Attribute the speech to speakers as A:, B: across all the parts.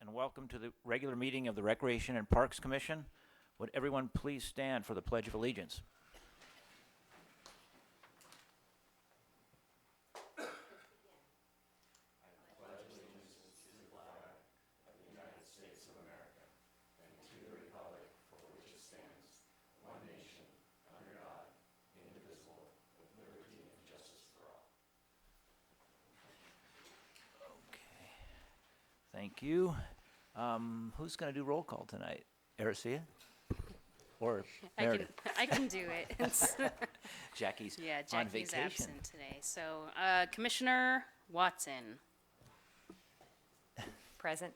A: and welcome to the regular meeting of the Recreation and Parks Commission. Would everyone please stand for the Pledge of Allegiance? Thank you. Who's going to do roll call tonight? Ericia? Or Meredith?
B: I can do it.
A: Jackie's
B: Yeah,
A: on
B: Jackie's
A: vacation.
B: absent today. So, Commissioner Watson,
C: Present.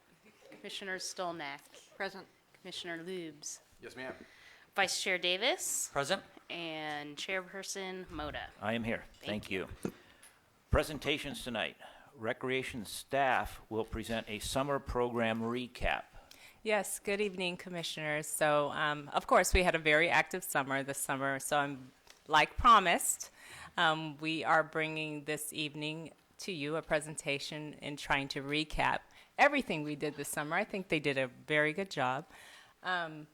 B: Commissioner Stolnak,
C: Present.
B: Commissioner Lubes,
D: Yes, ma'am.
B: Vice Chair Davis,
D: Present.
B: and Chairperson Moda.
A: I am here. Thank you. Presentations tonight. Recreation staff will present a summer program recap.
C: Yes, good evening, Commissioners. So, of course, we had a very active summer this summer, so like promised, we are bringing this evening to you a presentation and trying to recap everything we did this summer. I think they did a very good job.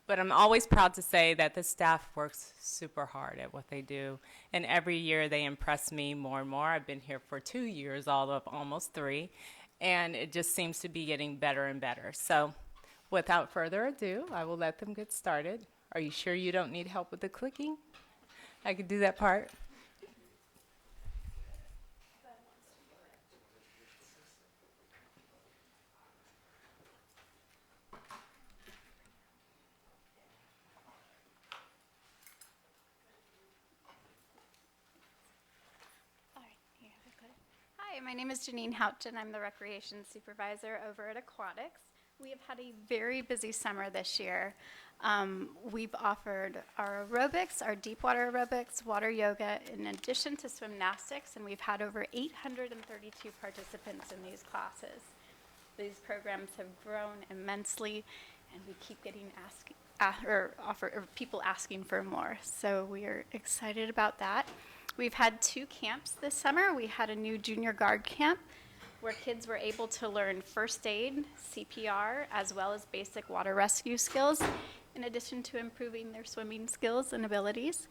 C: But I'm always proud to say that the staff works super hard at what they do. And every year they impress me more and more. I've been here for 2 years, all of almost 3. And it just seems to be getting better and better. So without further ado, I will let them get started. Are you sure you don't need help with the clicking? I could do that part.
E: All right, here, I've got it. Hi, my name is Janine Houchin. I'm the Recreation Supervisor over at Aquatics. We have had a very busy summer this year. We've offered our aerobics, our deep water aerobics, water yoga, in addition to swimnastics, and we've had over 832 participants in these classes. These programs have grown immensely, and we keep getting people asking for more. So we are excited about that. We've had 2 camps this summer. We had a new junior guard camp where kids were able to learn first aid, CPR, as well as basic water rescue skills, in addition to improving their swimming skills and abilities.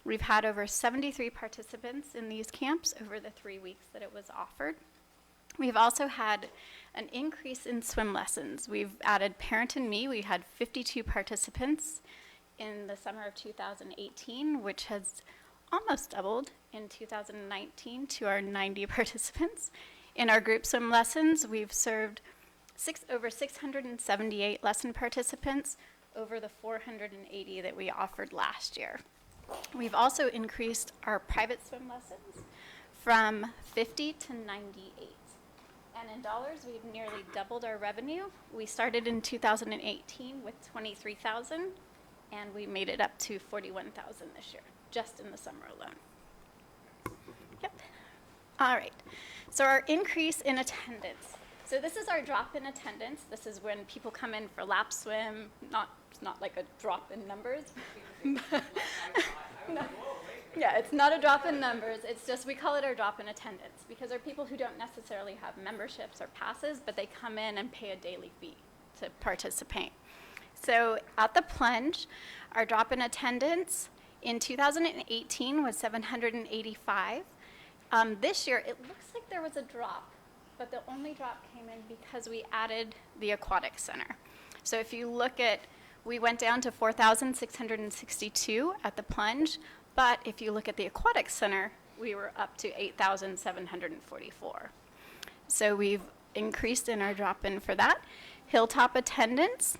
E: We've had over 73 participants in these camps over the 3 weeks that it was offered. We've also had an increase in swim lessons. We've added Parent and Me. We had 52 participants in the summer of 2018, which has almost doubled in 2019 to our 90 participants. In our group swim lessons, we've served over 678 lesson participants over the 480 that we offered last year. We've also increased our private swim lessons from 50 to 98. And in dollars, we've nearly doubled our revenue. We started in 2018 with $23,000, and we made it up to $41,000 this year, just in the summer alone. Yep. All right. So our increase in attendance. So this is our drop-in attendance. This is when people come in for lap swim. It's not like a drop in numbers. No. Yeah, it's not a drop in numbers. It's just, we call it our drop-in attendance because there are people who don't necessarily have memberships or passes, but they come in and pay a daily fee to participate. So at the plunge, our drop-in attendance in 2018 was 785. This year, it looks like there was a drop, but the only drop came in because we added the aquatic center. So if you look at, we went down to 4,662 at the plunge, but if you look at the aquatic center, we were up to 8,744. So we've increased in our drop-in for that. Hilltop attendance,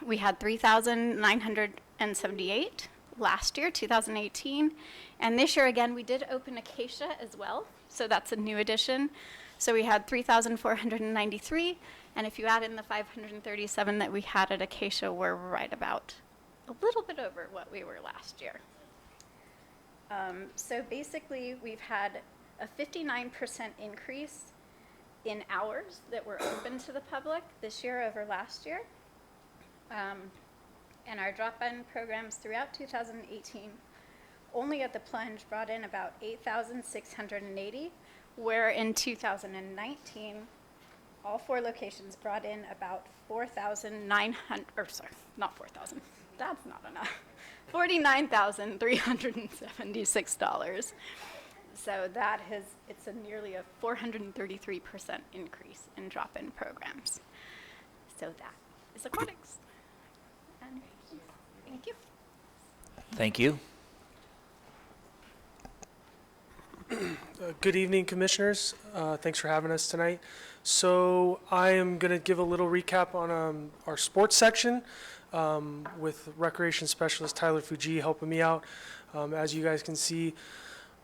E: we had 3,978 last year, 2018. And this year, again, we did open Acacia as well. So that's a new addition. So we had 3,493. And if you add in the 537 that we had at Acacia, we're right about a little bit over what we were last year. So basically, we've had a 59% increase in hours that were open to the public this year over last year. And our drop-in programs throughout 2018, only at the plunge, brought in about 8,680, where in 2019, all 4 locations brought in about 4,900, or sorry, not 4,000, that's not enough, $49,376. So it's nearly a 433% increase in drop-in programs. So that is aquatics. And thank you.
A: Thank you.
D: Good evening, Commissioners. Thanks for having us tonight. So I am going to give a little recap on our sports section with Recreation Specialist Tyler Fuji helping me out. As you guys can see,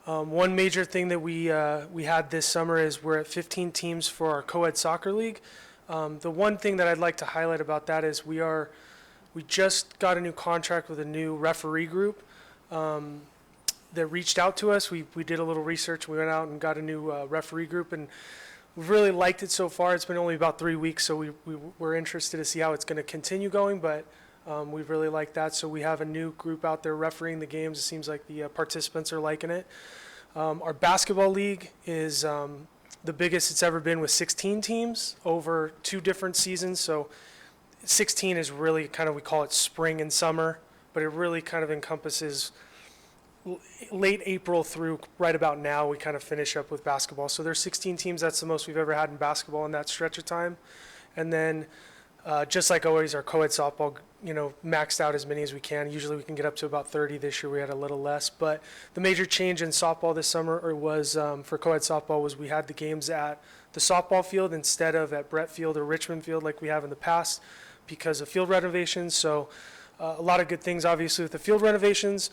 D: one major thing that we had this summer is we're at 15 teams for our co-ed soccer league. The one thing that I'd like to highlight about that is we just got a new contract with a new referee group that reached out to us. We did a little research. We went out and got a new referee group, and we've really liked it so far. It's been only about 3 weeks, so we're interested to see how it's going to continue going, but we've really liked that. So we have a new group out there refereeing the games. It seems like the participants are liking it. Our basketball league is the biggest it's ever been with 16 teams over 2 different seasons. So 16 is really kind of, we call it spring and summer, but it really kind of encompasses late April through right about now. We kind of finish up with basketball. So there's 16 teams. That's the most we've ever had in basketball in that stretch of time. And then just like always, our co-ed softball, maxed out as many as we can. Usually we can get up to about 30. This year we had a little less. But the major change in softball this summer was for co-ed softball was we had the games at the softball field instead of at Brett Field or Richmond Field like we have in the past because of field renovations. So a lot of good things obviously with the field renovations.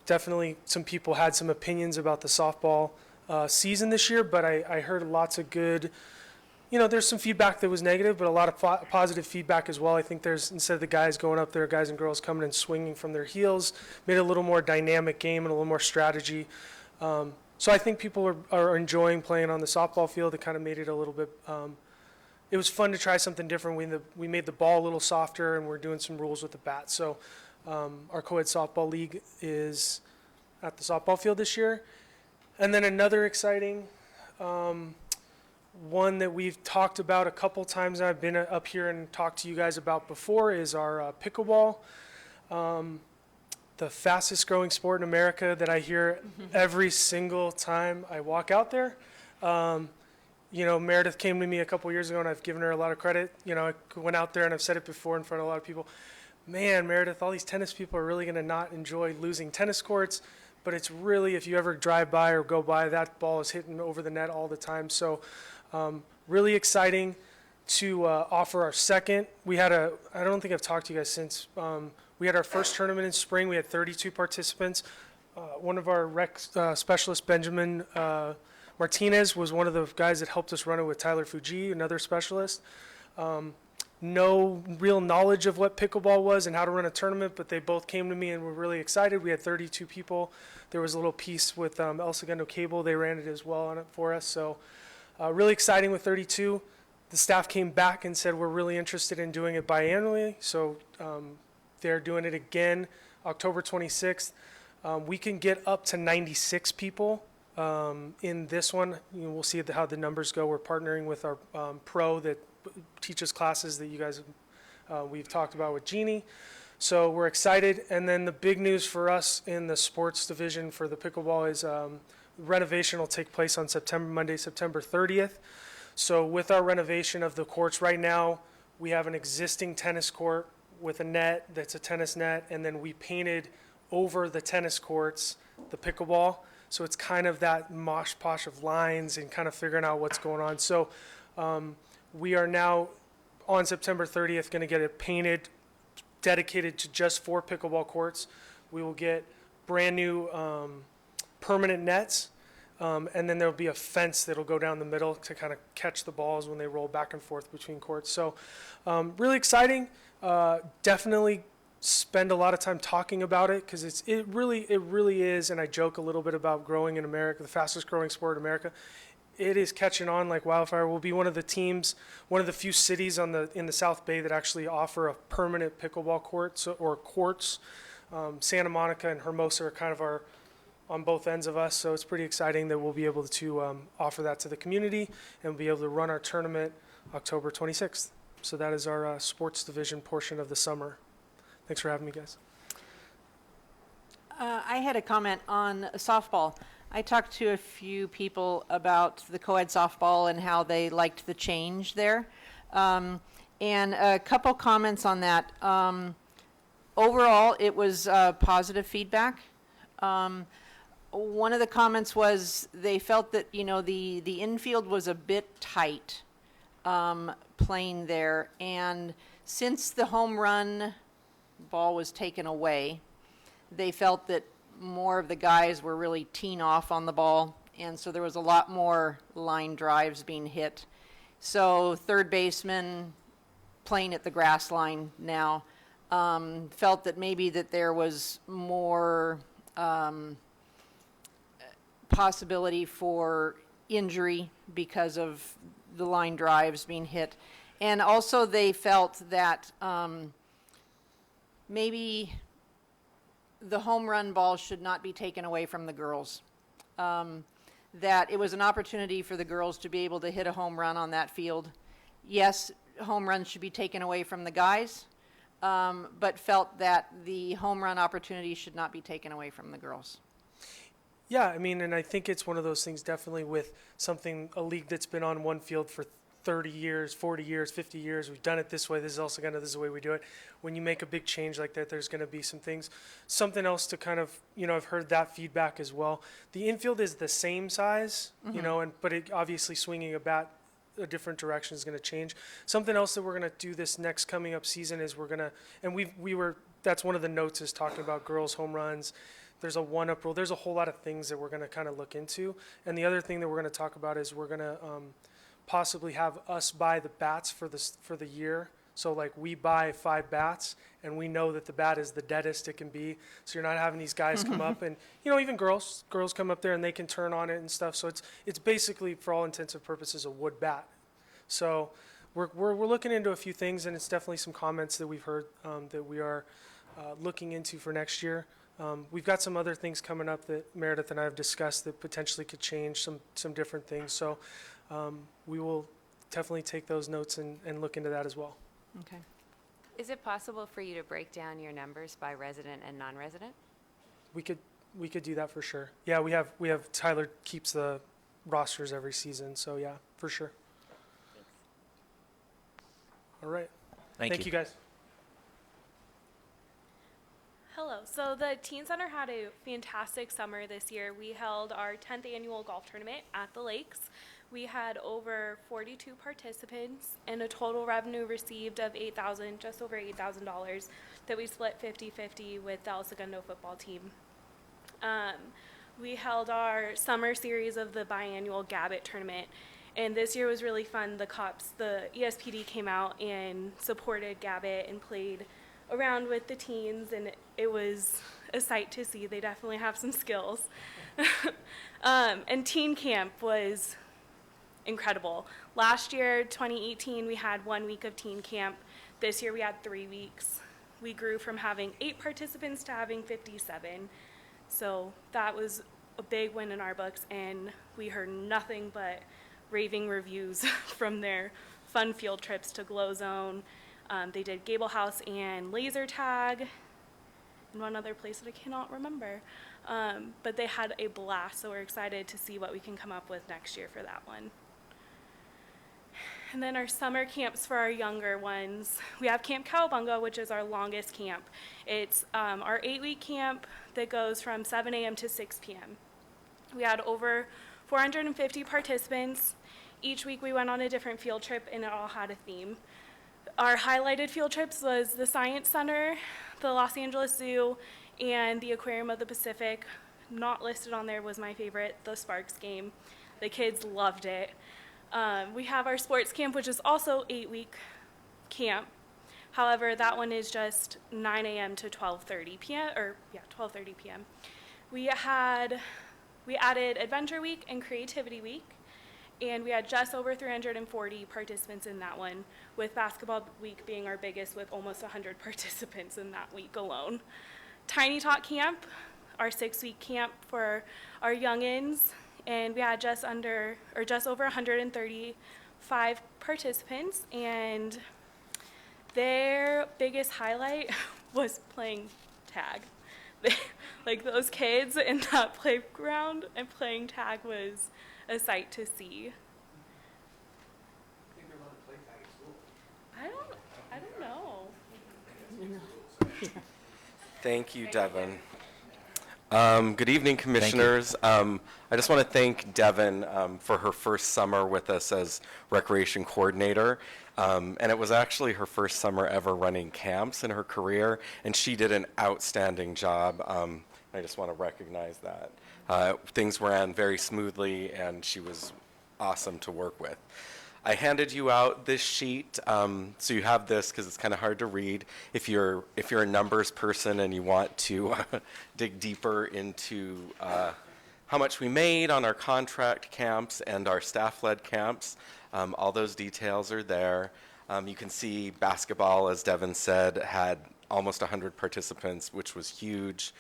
D: Definitely some people had some opinions about the softball season this year, but I heard lots of good, there's some feedback that was negative, but a lot of positive feedback as well. I think there's, instead of the guys going up there, guys and girls coming and swinging from their heels, made it a little more dynamic game and a little more strategy. So I think people are enjoying playing on the softball field. It kind of made it a little bit, it was fun to try something different. We made the ball a little softer, and we're doing some rules with the bat. So our co-ed softball league is at the softball field this year. And then another exciting one that we've talked about a couple times, and I've been up here and talked to you guys about before, is our pickleball. The fastest growing sport in America that I hear every single time I walk out there. Meredith came to me a couple years ago, and I've given her a lot of credit. I went out there, and I've said it before in front of a lot of people. Man, Meredith, all these tennis people are really going to not enjoy losing tennis courts, but it's really, if you ever drive by or go by, that ball is hitting over the net all the time. So really exciting to offer our second. I don't think I've talked to you guys since, we had our first tournament in spring. We had 32 participants. One of our rec specialists, Benjamin Martinez, was one of the guys that helped us run it with Tyler Fuji, another specialist. No real knowledge of what pickleball was and how to run a tournament, but they both came to me and were really excited. We had 32 people. There was a little piece with El Segundo Cable. They ran it as well on it for us. So really exciting with 32. The staff came back and said we're really interested in doing it biannually. So they're doing it again October 26th. We can get up to 96 people in this one. We'll see how the numbers go. We're partnering with our pro that teaches classes that you guys we've talked about with Jeannie. So we're excited. And then the big news for us in the sports division for the pickleball is renovation will take place on Monday, September 30th. So with our renovation of the courts right now, we have an existing tennis court with a net that's a tennis net, and then we painted over the tennis courts the pickleball. So it's kind of that mosh posh of lines and kind of figuring out what's going on. So we are now on September 30th going to get it painted, dedicated to just 4 pickleball courts. We will get brand new permanent nets, and then there'll be a fence that'll go down the middle to kind of catch the balls when they roll back and forth between courts. So really exciting. Definitely spend a lot of time talking about it because it really is, and I joke a little bit about growing in America, the fastest growing sport in America. It is catching on like wildfire. We'll be one of the teams, one of the few cities in the South Bay that actually offer a permanent pickleball court or courts. Santa Monica and Hermosa are kind of on both ends of us, so it's pretty exciting that we'll be able to offer that to the community and be able to run our tournament October 26th. So that is our sports division portion of the summer. Thanks for having me, guys.
F: I had a comment on softball. I talked to a few people about the co-ed softball and how they liked the change there. And a couple comments on that. Overall, it was positive feedback. One of the comments was they felt that, you know, the infield was a bit tight playing there. And since the home run ball was taken away, they felt that more of the guys were really teeing off on the ball, and so there was a lot more line drives being hit. So third baseman playing at the grass line now felt that maybe that there was more possibility for injury because of the line drives being hit. And also they felt that maybe the home run ball should not be taken away from the girls. That it was an opportunity for the girls to be able to hit a home run on that field. Yes, home runs should be taken away from the guys, but felt that the home run opportunity should not be taken away from the girls.
D: Yeah, I mean, and I think it's one of those things definitely with a league that's been on one field for 30 years, 40 years, 50 years. We've done it this way. This is the way we do it. When you make a big change like that, there's going to be some things. Something else to kind of, I've heard that feedback as well. The infield is the same size, but it obviously swinging a bat a different direction is going to change. Something else that we're going to do this next coming up season is that's one of the notes is talking about girls home runs. There's a one-up rule. There's a whole lot of things that we're going to kind of look into. And the other thing that we're going to talk about is we're going to possibly have us buy the bats for the year. So like we buy 5 bats and we know that the bat is the deadest it can be. So you're not having these guys come up and, even girls come up there and they can turn on it and stuff. So it's basically for all intents and purposes a wood bat. So we're looking into a few things, and it's definitely some comments that we've heard that we are looking into for next year. We've got some other things coming up that Meredith and I have discussed that potentially could change some different things. So we will definitely take those notes and look into that as well.
F: Okay.
G: Is it possible for you to break down your numbers by resident and non-resident?
D: We could do that for sure. Yeah, we have Tyler keeps the rosters every season, so yeah, for sure. All right. Thank you guys.
H: Hello. So the Teen Center had a fantastic summer this year. We held our 10th annual golf tournament at the lakes. We had over 42 participants and a total revenue received of just over $8,000 that we split 50-50 with the El Segundo football team. We held our summer series of the biannual Gabbett tournament, and this year was really fun. The ESPD came out and supported Gabbett and played around with the teens, and it was a sight to see. They definitely have some skills. And teen camp was incredible. Last year, 2018, we had 1 week of teen camp. This year we had 3 weeks. We grew from having 8 participants to having 57. So that was a big win in our books, and we heard nothing but raving reviews from their fun field trips to Glow Zone. They did Gable House and laser tag and one other place that I cannot remember. But they had a blast, so we're excited to see what we can come up with next year for that one. And then our summer camps for our younger ones. We have Camp Cowabunga, which is our longest camp. It's our 8-week camp that goes from 7 a.m. to 6 p.m. We had over 450 participants. Each week we went on a different field trip, and it all had a theme. Our highlighted field trips was the Science Center, the Los Angeles Zoo, and the Aquarium of the Pacific. Not listed on there was my favorite, the Sparks game. The kids loved it. We have our sports camp, which is also 8-week camp. However, that one is just 9 a.m. to 12:30 p.m. 12:30 p.m. We added Adventure Week and Creativity Week, and we had just over 340 participants in that one, with Basketball Week being our biggest with almost 100 participants in that week alone. Tiny Talk Camp, our 6-week camp for our youngins, and we had just over 135 participants, and their biggest highlight was playing tag. Like those kids in that playground and playing tag was a sight to see. I don't know.
I: Thank you, Devin. Good evening, commissioners. I just want to thank Devin for her first summer with us as recreation coordinator. And it was actually her first summer ever running camps in her career, and she did an outstanding job. I just want to recognize that. Things ran very smoothly, and she was awesome to work with. I handed you out this sheet, so you have this because it's kind of hard to read. If you're a numbers person and you want to dig deeper into how much we made on our contract camps and our staff-led camps, all those details are there. You can see basketball, as Devin said, had almost 100 participants, which was huge.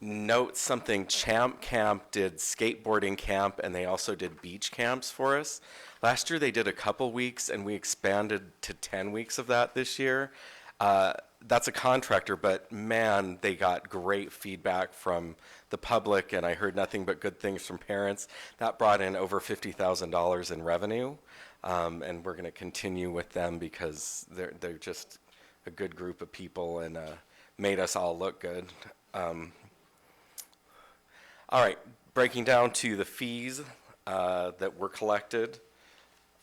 I: Note something, Champ Camp did skateboarding camp, and they also did beach camps for us. Last year they did a couple weeks, and we expanded to 10 weeks of that this year. That's a contractor, but man, they got great feedback from the public, and I heard nothing but good things from parents. That brought in over $50,000 in revenue, and we're going to continue with them because they're just a good group of people and made us all look good. All right, breaking down to the fees that were collected.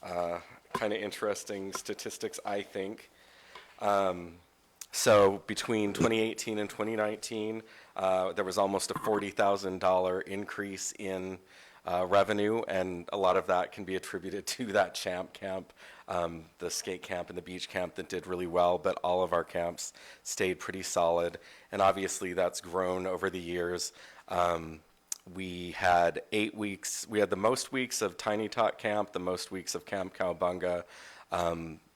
I: Kind of interesting statistics, I think. So between 2018 and 2019, there was almost a $40,000 increase in revenue, and a lot of that can be attributed to that Champ Camp, the skate camp and the beach camp that did really well, but all of our camps stayed pretty solid, and obviously that's grown over the years. We had 8 weeks. We had the most weeks of Tiny Tot Camp, the most weeks of Camp Cowabunga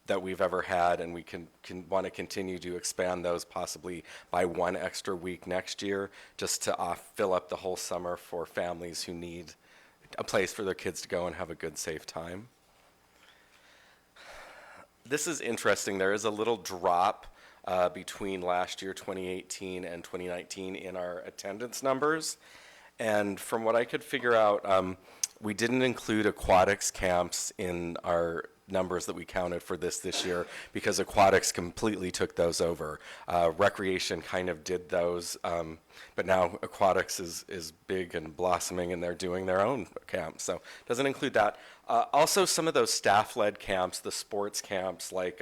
I: that we've ever had, and we can want to continue to expand those possibly by 1 extra week next year, just to fill up the whole summer for families who need a place for their kids to go and have a good, safe time. This is interesting. There is a little drop between last year, 2018, and 2019 in our attendance numbers. And from what I could figure out, we didn't include aquatics camps in our numbers that we counted for this year because aquatics completely took those over. Recreation kind of did those, but now aquatics is big and blossoming, and they're doing their own camps, so doesn't include that. Also, some of those staff-led camps, the sports camps like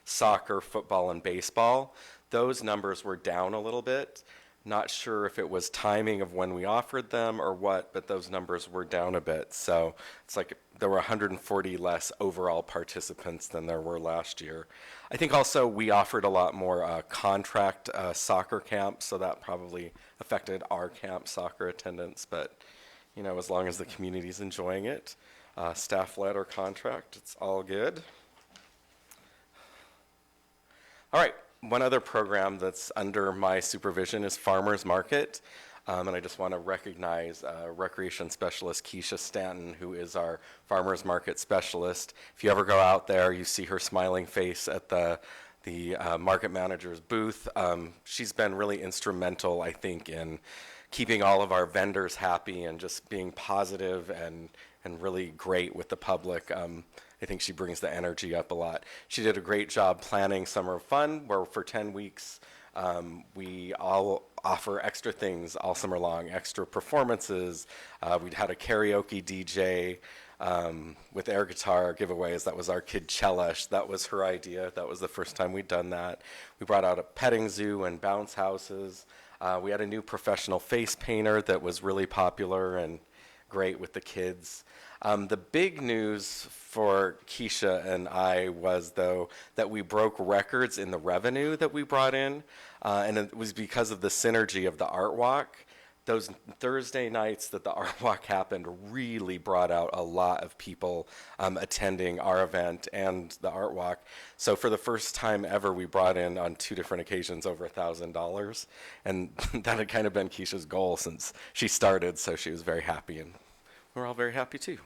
I: soccer, football, and baseball, those numbers were down a little bit. Not sure if it was timing of when we offered them or what, but those numbers were down a bit. So it's like there were 140 less overall participants than there were last year. I think also we offered a lot more contract soccer camps, so that probably affected our camp soccer attendance. But, you know, as long as the community's enjoying it, staff-led or contract, it's all good. All right. One other program that's under my supervision is Farmers Market, and I just want to recognize Recreation Specialist Keisha Stanton, who is our Farmers Market Specialist. If you ever go out there, you see her smiling face at the market manager's booth. She's been really instrumental, I think, in keeping all of our vendors happy and just being positive and really great with the public. I think she brings the energy up a lot. She did a great job planning Summer Fun, where for 10 weeks we all offer extra things all summer long, extra performances. We'd had a karaoke DJ with air guitar giveaways. That was our kid Chelish. That was her idea. That was the first time we'd done that. We brought out a petting zoo and bounce houses. We had a new professional face painter that was really popular and great with the kids. The big news for Keisha and I was, though, that we broke records in the revenue that we brought in, and it was because of the synergy of the Art Walk. Those Thursday nights that the Art Walk happened really brought out a lot of people attending our event and the Art Walk. So for the first time ever, we brought in on 2 different occasions over $1,000, and that had kind of been Keisha's goal since she started, so she was very happy, and we're all very happy too.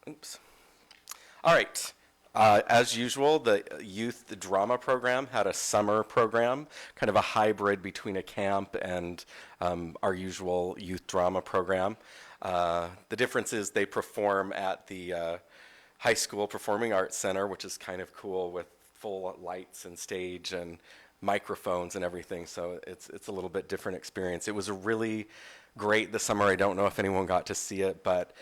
I: Oops. All right. As usual, the youth drama program had a summer program, kind of a hybrid between a camp and our usual youth drama program. The difference is they perform at the high school performing arts center, which is kind of cool with full lights and stage and microphones and everything. So it's a little bit different experience. It was a really great this summer. I don't know if anyone got to see it, but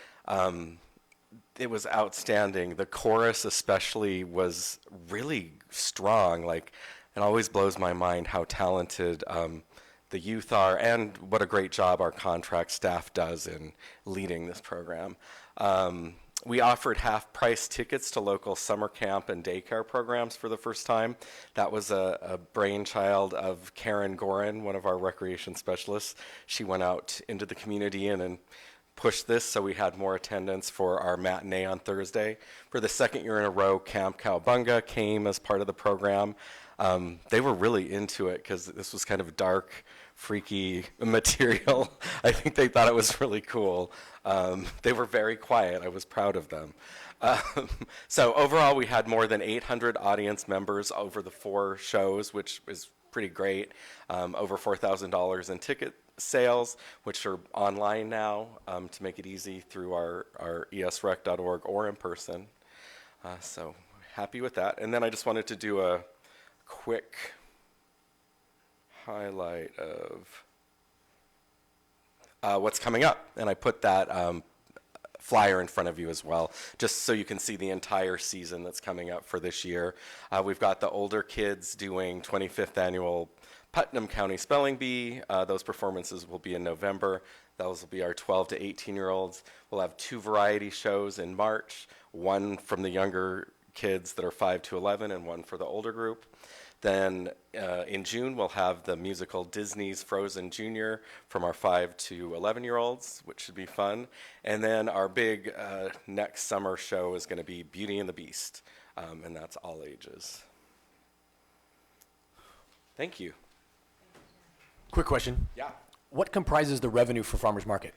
I: it was outstanding. The chorus especially was really strong. Like, it always blows my mind how talented the youth are, and what a great job our contract staff does in leading this program. We offered half-price tickets to local summer camp and daycare programs for the first time. That was a brainchild of Karen Gorin, one of our recreation specialists. She went out into the community and pushed this, so we had more attendance for our matinee on Thursday. For the second year in a row, Camp Cowabunga came as part of the program. They were really into it because this was kind of dark, freaky material. I think they thought it was really cool. They were very quiet. I was proud of them. So overall, we had more than 800 audience members over the 4 shows, which is pretty great. Over $4,000 in ticket sales, which are online now to make it easy through our esrec.org or in person. So happy with that. And then I just wanted to do a quick highlight of what's coming up. And I put that flyer in front of you as well, just so you can see the entire season that's coming up for this year. We've got the older kids doing 25th annual Putnam County Spelling Bee. Those performances will be in November. Those will be our 12 to 18-year-olds. We'll have 2 variety shows in March, one from the younger kids that are 5 to 11 and one for the older group. Then in June, we'll have the musical Disney's Frozen Junior from our 5 to 11-year-olds, which should be fun. And then our big next summer show is going to be Beauty and the Beast, and that's all ages. Thank you.
J: Quick question.
I: Yeah.
J: What comprises the revenue for Farmers Market?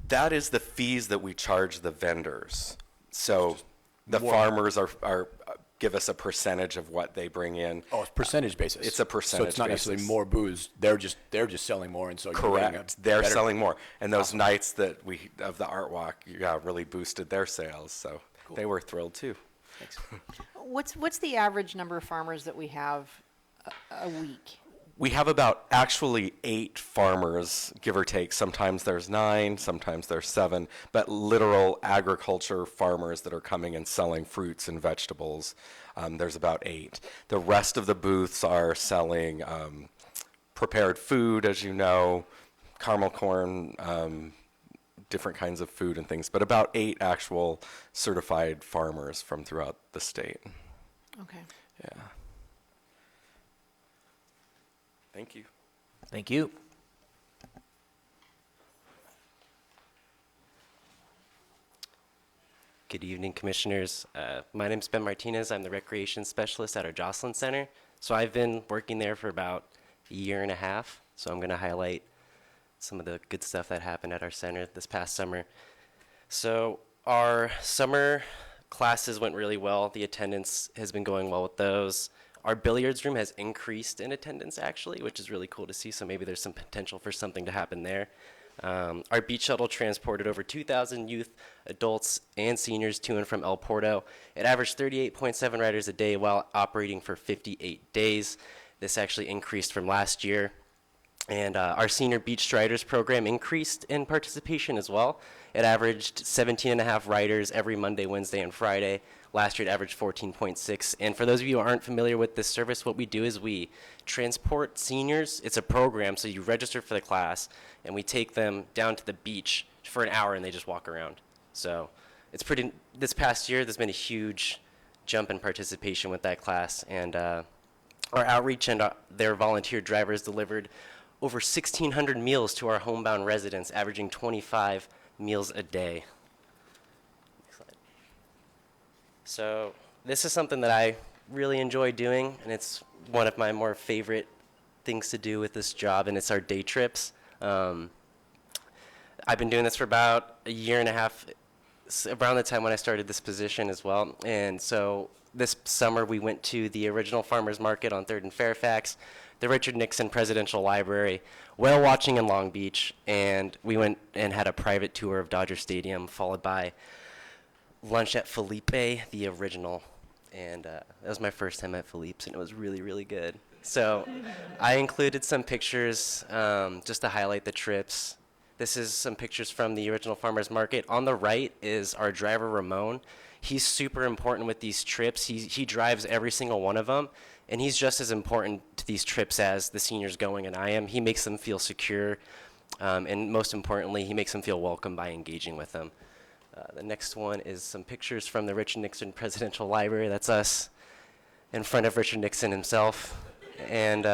I: That is the fees that we charge the vendors. So the farmers are give us a percentage of what they bring in.
J: Oh, it's percentage basis.
I: It's a percentage
J: So it's not
I: basis.
J: necessarily more booze. They're just selling more, and so you're getting
I: Correct.
J: a
I: They're
J: better-
I: selling more. And those nights that we of the art walk, really boosted their sales. So they were thrilled too.
J: Thanks.
F: What's the average number of farmers that we have a week?
I: We have about actually 8 farmers, give or take. Sometimes there's 9, sometimes there's 7, but literal agriculture farmers that are coming and selling fruits and vegetables. There's about 8. The rest of the booths are selling prepared food, as you know, caramel corn, different kinds of food and things, but about 8 actual certified farmers from throughout the state.
F: Okay.
I: Yeah. Thank you.
A: Thank you.
K: Good evening, Commissioners. My name's Ben Martinez. I'm the Recreation Specialist at our Jocelyn Center. So I've been working there for about a year and a half. So I'm going to highlight some of the good stuff that happened at our center this past summer. So our summer classes went really well. The attendance has been going well with those. Our billiards room has increased in attendance, actually, which is really cool to see. So maybe there's some potential for something to happen there. Our beach shuttle transported over 2,000 youth, adults, and seniors to and from El Porto. It averaged 38.7 riders a day while operating for 58 days. This actually increased from last year. And our senior beach striders program increased in participation as well. It averaged 17.5 riders every Monday, Wednesday, and Friday. Last year it averaged 14.6. And for those of you who aren't familiar with this service, what we do is we transport seniors. It's a program, so you register for the class, and we take them down to the beach for an hour, and they just walk around. So it's pretty, this past year, there's been a huge jump in participation with that class. And our outreach and their volunteer drivers delivered over 1,600 meals to our homebound residents, averaging 25 meals a day. Next slide. So this is something that I really enjoy doing, and it's one of my more favorite things to do with this job, and it's our day trips. I've been doing this for about a year and a half around the time when I started this position as well. And so this summer we went to the original Farmers Market on 3rd and Fairfax, the Richard Nixon Presidential Library, whale watching in Long Beach, and we went and had a private tour of Dodger Stadium, followed by lunch at Felipe, the original. And that was my first time at Felipe's, and it was really, really good. So I included some pictures just to highlight the trips. This is some pictures from the original Farmers Market. On the right is our driver, Ramon. He's super important with these trips. He drives every single one of them, and he's just as important to these trips as the seniors going and I am. He makes them feel secure, and most importantly, he makes them feel welcome by engaging with them. The next one is some pictures from the Richard Nixon Presidential Library. That's us in front of Richard Nixon himself. And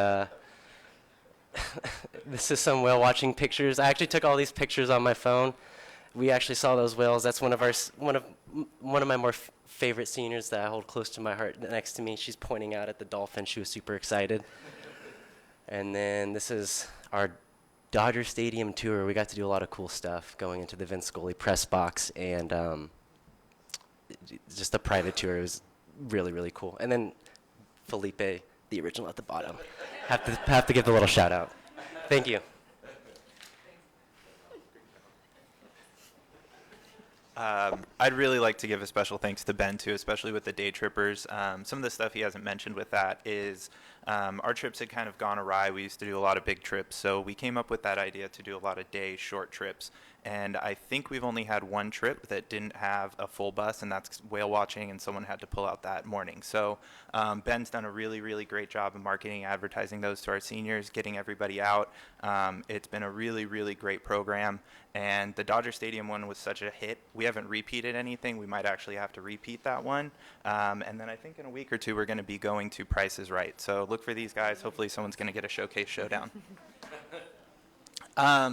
K: this is some whale watching pictures. I actually took all these pictures on my phone. We actually saw those whales. That's one of my more favorite seniors that I hold close to my heart. Next to me, she's pointing out at the dolphin. She was super excited. And then this is our Dodger Stadium tour. We got to do a lot of cool stuff, going into the Vince Scully press box, and just a private tour. It was really, really cool. And then Felipe, the original, at the bottom. Have to give a little shout out. Thank you.
L: I'd really like to give a special thanks to Ben too, especially with the day trippers. Some of the stuff he hasn't mentioned with that is our trips had kind of gone awry. We used to do a lot of big trips, so we came up with that idea to do a lot of day short trips. And I think we've only had one trip that didn't have a full bus, and that's whale watching, and someone had to pull out that morning. So Ben's done a really, really great job of marketing, advertising those to our seniors, getting everybody out. It's been a really, really great program. And the Dodger Stadium one was such a hit. We haven't repeated anything. We might actually have to repeat that one. And then I think in a week or two, we're going to be going to Price is Right. So look for these guys. Hopefully someone's going to get a showcase showdown.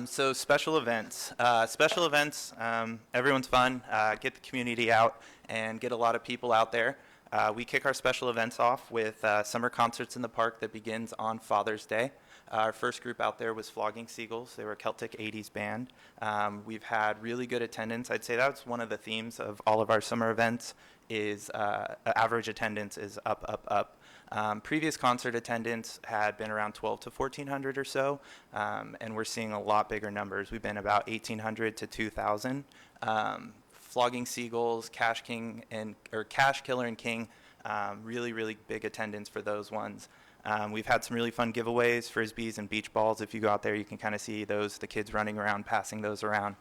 L: So special events. Everyone's fun. Get the community out and get a lot of people out there. We kick our special events off with summer concerts in the park that begins on Father's Day. Our first group out there was Flogging Seagulls. They were a Celtic 80s band. We've had really good attendance. I'd say that's one of the themes of all of our summer events is average attendance is up, up, up. Previous concert attendance had been around 12 to 1,400 or so, and we're seeing a lot bigger numbers. We've been about 1,800 to 2,000. Flogging Seagulls, Cash Killer and King, really, really big attendance for those ones. We've had some really fun giveaways, frisbees and beach balls. If you go out there, you can kind of see those, the kids running around, passing those around.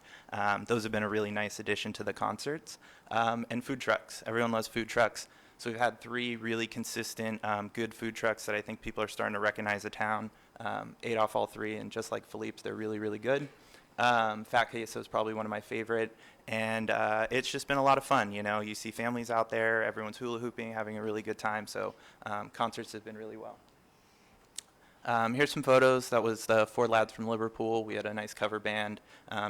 L: Those have been a really nice addition to the concerts. And food trucks. Everyone loves food trucks. So we've had 3 really consistent, good food trucks that I think people are starting to recognize the town. Ate off all 3, and just like Philippe's, they're really, really good. Fat Queso is probably one of my favorite. And it's just been a lot of fun. You know, you see families out there, everyone's hula hooping, having a really good time. So concerts have been really well. Here's some photos. That was the 4 lads from Liverpool. We had a nice cover band.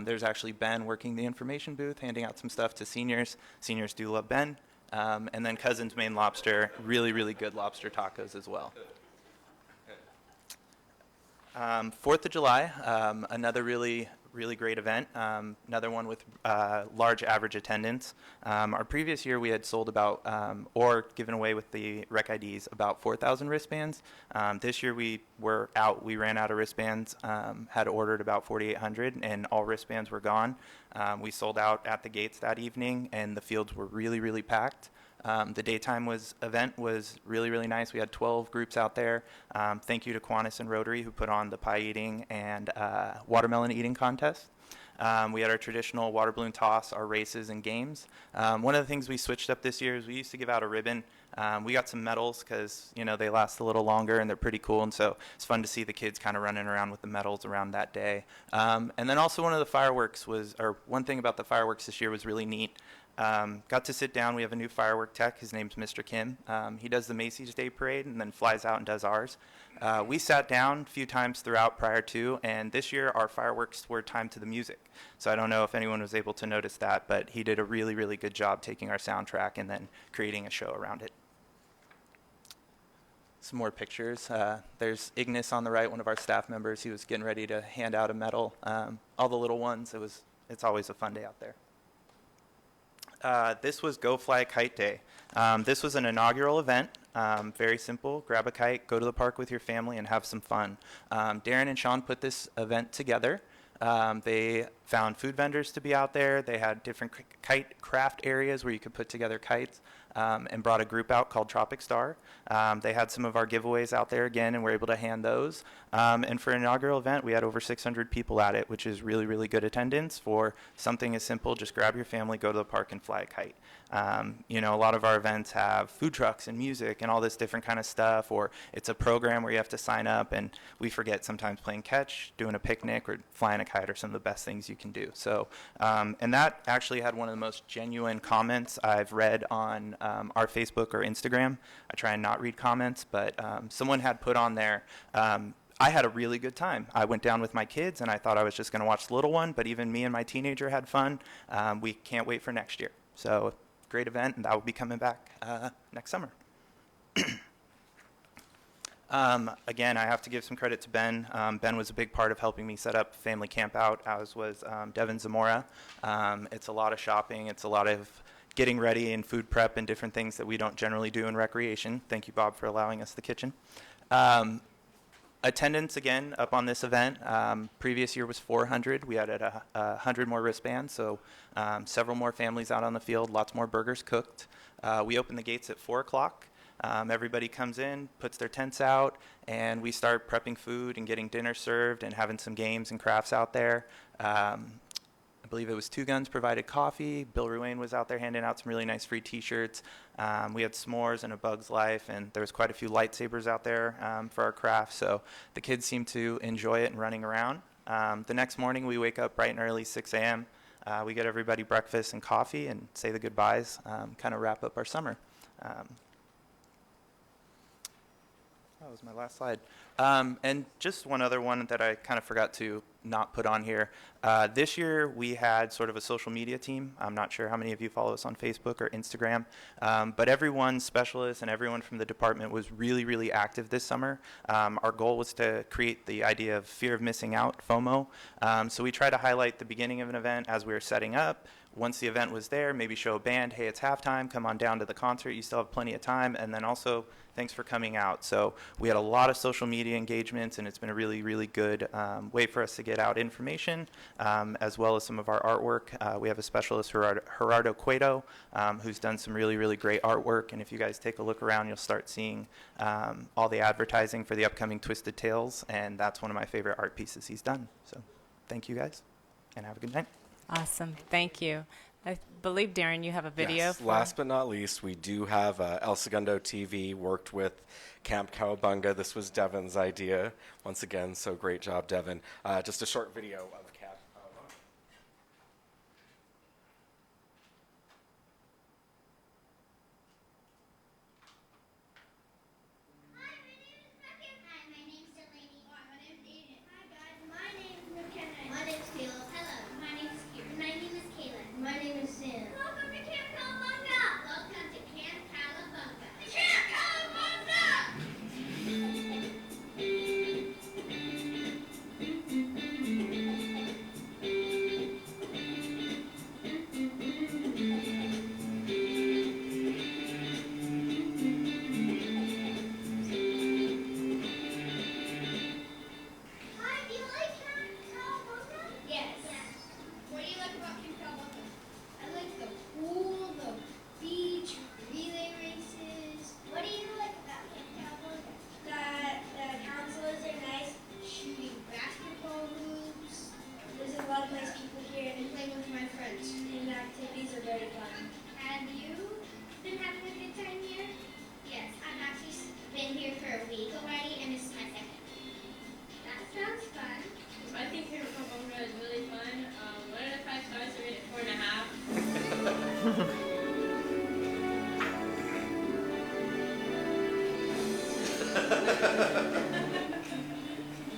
L: There's actually Ben working the information booth, handing out some stuff to seniors. Seniors do love Ben. And then Cousins Maine Lobster, really, really good lobster tacos as well. 4th of July, another really, really great event. Another one with large average attendance. Our previous year we had sold about, or given away with the rec IDs, about 4,000 wristbands. This year we were out. We ran out of wristbands, had ordered about 4,800, and all wristbands were gone. We sold out at the gates that evening, and the fields were really, really packed. The daytime event was really, really nice. We had 12 groups out there. Thank you to Kiwanis and Rotary who put on the pie eating and watermelon eating contest. We had our traditional water balloon toss, our races and games. One of the things we switched up this year is we used to give out a ribbon. We got some medals because, you know, they last a little longer and they're pretty cool. And so it's fun to see the kids kind of running around with the medals around that day. And then also one thing about the fireworks this year was really neat. Got to sit down. We have a new firework tech. His name's Mr. Kim. He does the Macy's Day Parade and then flies out and does ours. We sat down a few times throughout prior to, and this year our fireworks were timed to the music. So I don't know if anyone was able to notice that, but he did a really, really good job taking our soundtrack and then creating a show around it. Some more pictures. There's Ignis on the right, one of our staff members. He was getting ready to hand out a medal. All the little ones. It's always a fun day out there. This was Go Fly a Kite Day. This was an inaugural event. Very simple. Grab a kite, go to the park with your family, and have some fun. Darren and Sean put this event together. They found food vendors to be out there. They had different kite craft areas where you could put together kites, and brought a group out called Tropic Star. They had some of our giveaways out there again, and were able to hand those. And for an inaugural event, we had over 600 people at it, which is really, really good attendance for something as simple, just grab your family, go to the park, and fly a kite. You know, a lot of our events have food trucks and music and all this different kind of stuff, or it's a program where you have to sign up, and we forget sometimes playing catch, doing a picnic, or flying a kite are some of the best things you can do. So, and that actually had one of the most genuine comments I've read on our Facebook or Instagram. I try and not read comments, but someone had put on there, I had a really good time. I went down with my kids, and I thought I was just going to watch the little one, but even me and my teenager had fun. We can't wait for next year. So, great event, and that will be coming back next summer. Again, I have to give some credit to Ben. Ben was a big part of helping me set up Family Camp Out, as was Devin Zamora. It's a lot of shopping. It's a lot of getting ready and food prep and different things that we don't generally do in recreation. Thank you, Bob, for allowing us the kitchen. Attendance, again, up on this event. Previous year was 400. We added 100 more wristbands, so several more families out on the field, lots more burgers cooked. We open the gates at 4 o'clock. Everybody comes in, puts their tents out, and we start prepping food and getting dinner served and having some games and crafts out there. I believe it was Two Guns provided coffee. Bill Ruane was out there handing out some really nice free T-shirts. We had s'mores and a Bug's Life, and there was quite a few lightsabers out there for our craft. So the kids seemed to enjoy it and running around. The next morning, we wake up bright and early, 6 a.m. We get everybody breakfast and coffee and say the goodbyes, kind of wrap up our summer. That was my last slide. And just one other one that I kind of forgot to not put on here. This year we had sort of a social media team. I'm not sure how many of you follow us on Facebook or Instagram, but everyone, specialists and everyone from the department, was really, really active this summer. Our goal was to create the idea of fear of missing out, FOMO. So we try to highlight the beginning of an event as we were setting up. Once the event was there, maybe show a band, hey, it's halftime, come on down to the concert, you still have plenty of time, and then also, thanks for coming out. So we had a lot of social media engagements, and it's been a really, really good way for us to get out information, as well as some of our artwork. We have a specialist, Gerardo Cueto, who's done some really, really great artwork, and if you guys take a look around, you'll start seeing all the advertising for the upcoming Twisted Tales, and that's one of my favorite art pieces he's done. So thank you guys, and have a good night.
C: Awesome. Thank you. I believe, Darren, you have a video.
I: Yes. Last but not least, we do have El Segundo TV worked with Camp Cowabunga. This was Devin's idea once again, so great job, Devin. Just a short video of Camp Cowabunga.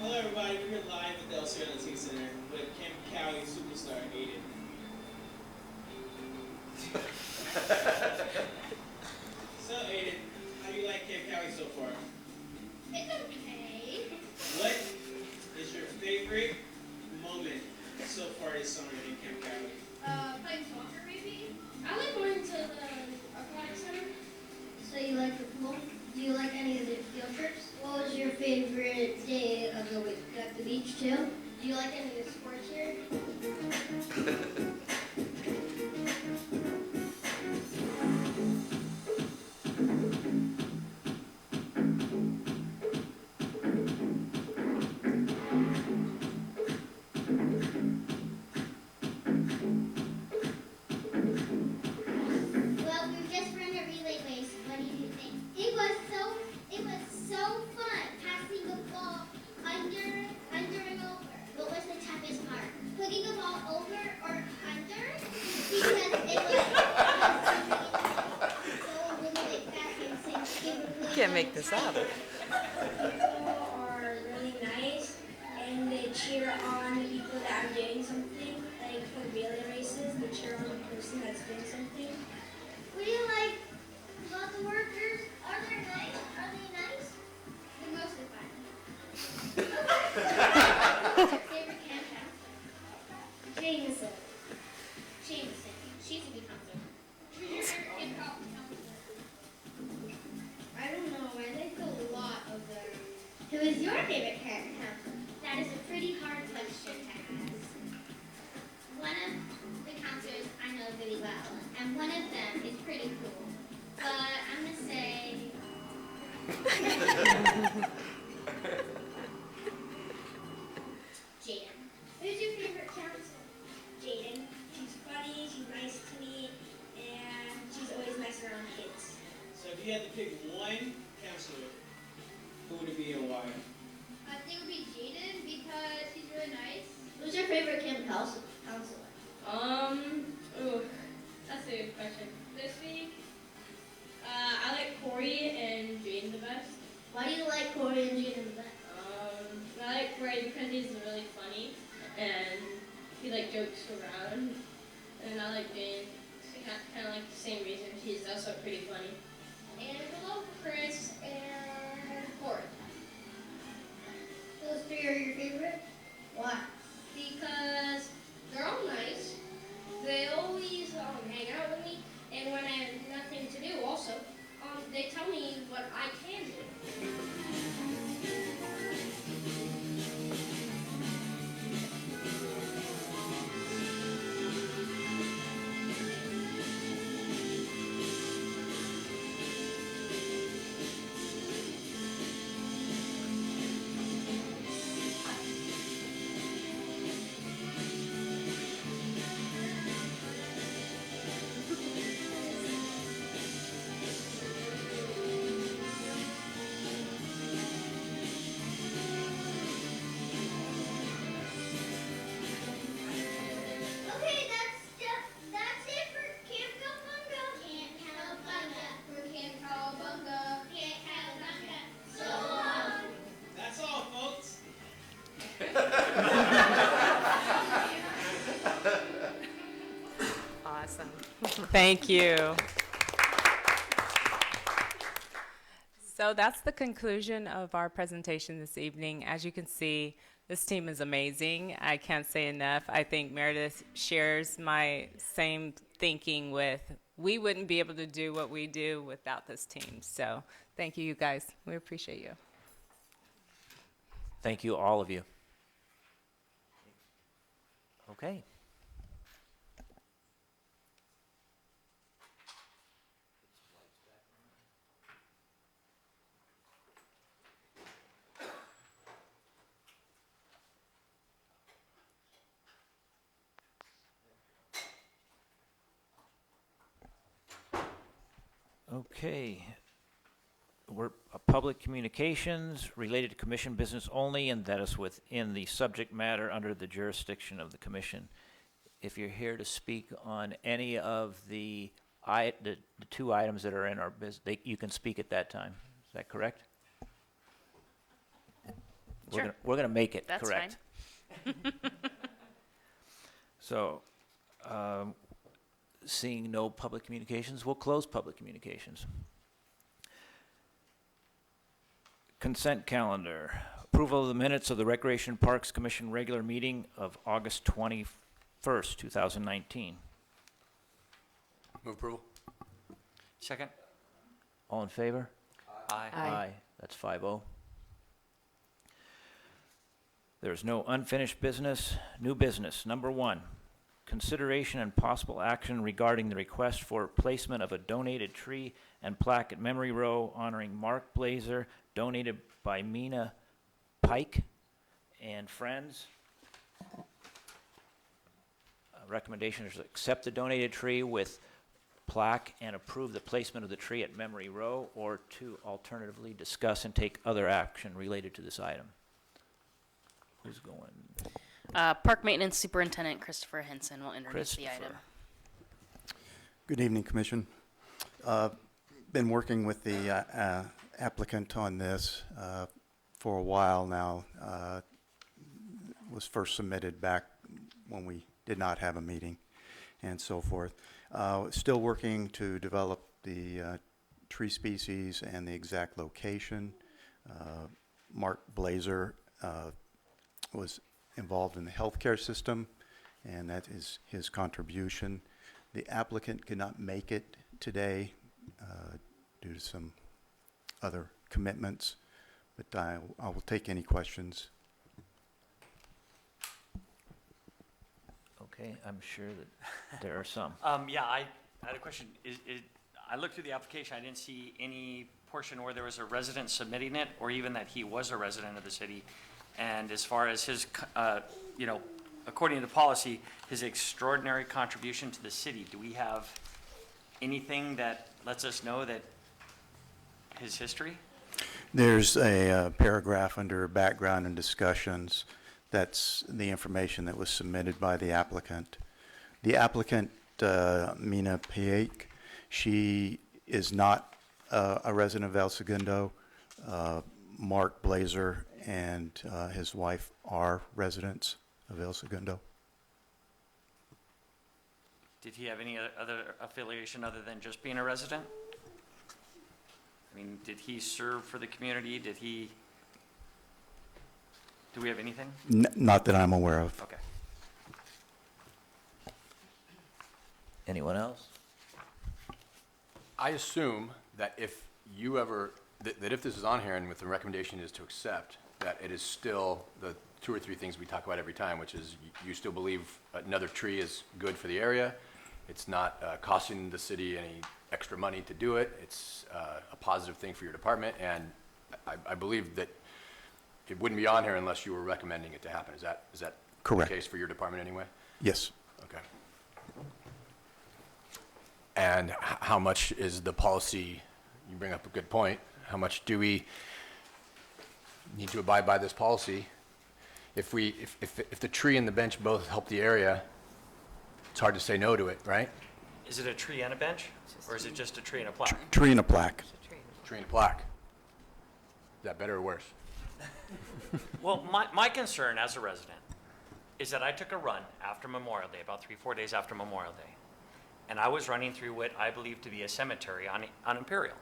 M: Hello everybody, we're here live at the El Segundo Tea Center with Camp Cowie superstar Aiden. So Aiden, how do you like Camp Cowie so far?
N: It's okay.
M: What is your favorite moment so far this summer in Camp Cowie?
N: Playing soccer maybe? I like going So we got the beach too. Do you like any of the sports here? Well, we just run a relay race. What do you think? It was so fun passing the ball under and over. What was the toughest part? Putting the ball over or under? Because it was so a little bit fast and since it was
F: Can't make this up.
N: People are really nice and they cheer on the people that are doing something. Like for relay races, they cheer on the person that's doing something. What do you like about the workers? Are they nice? Are they nice? They're mostly fun. What's your favorite camp counselor? Jameson. Jameson. She's a good counselor. Who's your favorite camp counselor? I don't know. I like a lot of them. Who is your favorite camp counselor? That is a pretty hard question to ask. One of the counselors I know really well, and one of them is pretty cool. But I'm gonna say. Jaden. Who's your favorite counselor? Jaden. She's funny, she's nice to me, and she's always nice around kids.
M: So if you had to pick one counselor, who would it be and why?
N: I think it would be Jaden because he's really nice. Who's your favorite camp counselor?
O: Ooh, that's a good question. This week, I like Corey and Jaden the best.
N: Why do you like Corey and Jaden the best?
O: I like Corey because he's really funny and he like jokes around, and I like Jaden kind of like the same reason. He's also pretty funny.
N: And below Chris and Corey. Those three are your favorite? Why? Because they're all nice. They always hang out with me, and when I have nothing to do also, they tell me what I can do. Okay, that's it for Camp Cowabunga. Camp Cowabunga. For Camp Cowabunga. Camp Cowabunga. So long.
M: That's all, folks.
F: Awesome.
C: Thank you. So that's the conclusion of our presentation this evening. As you can see, this team is amazing. I can't say enough. I think Meredith shares my same thinking with, we wouldn't be able to do what we do without this team. So thank you, you guys. We appreciate you.
A: Thank you, all of you. Okay. Okay. We're public communications related to commission business only, and that is within the subject matter under the jurisdiction of the commission. If you're here to speak on any of the two items that are in our business, you can speak at that time. Is that correct?
B: Sure.
A: We're gonna make it
B: That's
A: correct. So, seeing no public communications, we'll close public communications. Consent calendar. Approval of the minutes of the Recreation Parks Commission regular meeting of August 21st, 2019.
J: Move approval.
P: Second.
A: All in favor?
P: Aye.
F: Aye.
A: That's 5-0. There is no unfinished business. New business. Number 1, consideration and possible action regarding the request for placement of a donated tree and plaque at Memory Row honoring Mark Blazer, donated by Mina Pike and friends. Recommendation is to accept the donated tree with plaque and approve the placement of the tree at Memory Row, or to alternatively discuss and take other action related to this item. Who's going?
B: Park Maintenance Superintendent Christopher Henson will introduce the item.
Q: Good evening, Commission. Been working with the applicant on this for a while now. Was first submitted back when we did not have a meeting and so forth. Still working to develop the tree species and the exact location. Mark Blazer was involved in the healthcare system, and that is his contribution. The applicant could not make it today due to some other commitments, but I will take any questions.
A: Okay, I'm sure that there are some.
P: Yeah, I had a question. I looked through the application. I didn't see any portion where there was a resident submitting it, or even that he was a resident of the city. And as far as his, according to policy, his extraordinary contribution to the city, do we have anything that lets us know that his history?
Q: There's a paragraph under background and discussions. That's the information that was submitted by the applicant. The applicant, Mina Pike, she is not a resident of El Segundo. Mark Blazer and his wife are residents of El Segundo.
P: Did he have any other affiliation other than just being a resident? I mean, did he serve for the community? Do we have anything?
Q: Not that I'm aware of.
P: Okay.
A: Anyone else?
J: I assume that if you ever, that if this is on here and with the recommendation is to accept, that it is still the 2 or 3 things we talk about every time, which is you still believe another tree is good for the area. It's not costing the city any extra money to do it. It's a positive thing for your department, and I believe that it wouldn't be on here unless you were recommending it to happen. Is that
Q: Correct.
J: the case for your department anyway?
Q: Yes.
J: Okay. And how much is the policy? You bring up a good point. How much do we need to abide by this policy? If the tree and the bench both help the area, it's hard to say no to it, right?
P: Is it a tree and a bench, or is it just a tree and a plaque?
Q: Tree and a plaque.
J: Tree and a plaque. Is that better or worse?
P: Well, my concern as a resident is that I took a run after Memorial Day, about 3-4 days after Memorial Day, and I was running through what I believe to be a cemetery on Imperial.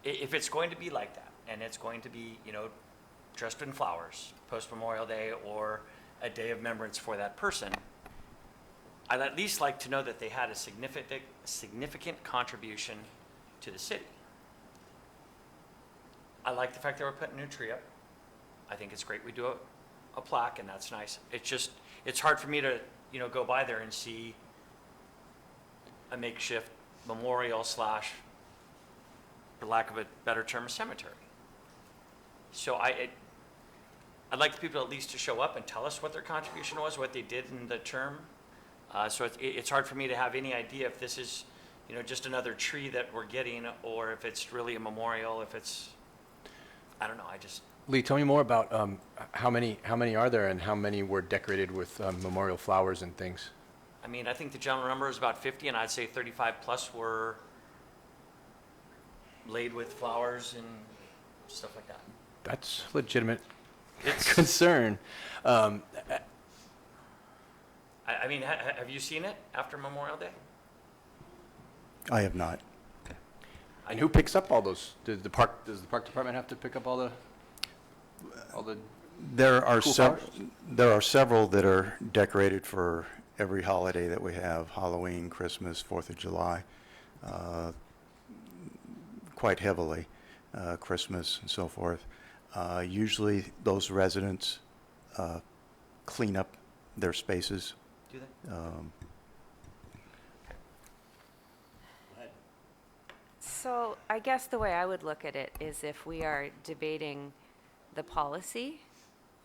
P: If it's going to be like that, and it's going to be, dressed in flowers post-Memorial Day or a day of remembrance for that person, I'd at least like to know that they had a significant contribution to the city. I like the fact that we're putting a new tree up. I think it's great we do a plaque, and that's nice. It's hard for me to, go by there and see a makeshift memorial / for lack of a better term, cemetery. So I'd like the people at least to show up and tell us what their contribution was, what they did in the term. So it's hard for me to have any idea if this is, just another tree that we're getting, or if it's really a memorial, if it's, I don't know,
J: Lee, tell me more about how many are there and how many were decorated with memorial flowers and things?
P: I mean, I think the general number is about 50, and I'd say 35 plus were laid with flowers and stuff like that.
J: That's legitimate concern.
P: I mean, have you seen it after Memorial Day?
Q: I have not.
J: And who picks up all those? Does the park department have to pick up all the
Q: There are
J: cool
Q: several.
J: flowers?
Q: There are several that are decorated for every holiday that we have: Halloween, Christmas, 4th of July, quite heavily, Christmas and so forth. Usually those residents clean up their spaces.
P: Do they?
G: So I guess the way I would look at it is if we are debating the policy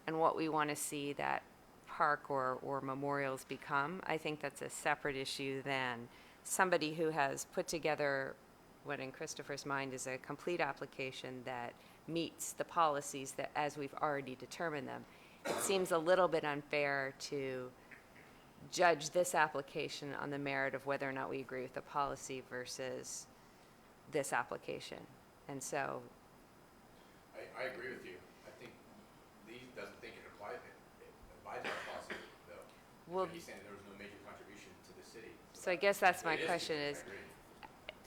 G: and what we want to see that park or memorials become, I think that's a separate issue than somebody who has put together what in Christopher's mind is a complete application that meets the policies that as we've already determined them. It seems a little bit unfair to judge this application on the merit of whether or not we agree with the policy versus this application. And so
J: I agree with you. I think Lee doesn't think it applies to our policy, though.
G: Well,
J: he's saying there was no major contribution to the city.
G: so I guess that's my
J: It is,
G: question
J: I
G: is,
J: agree.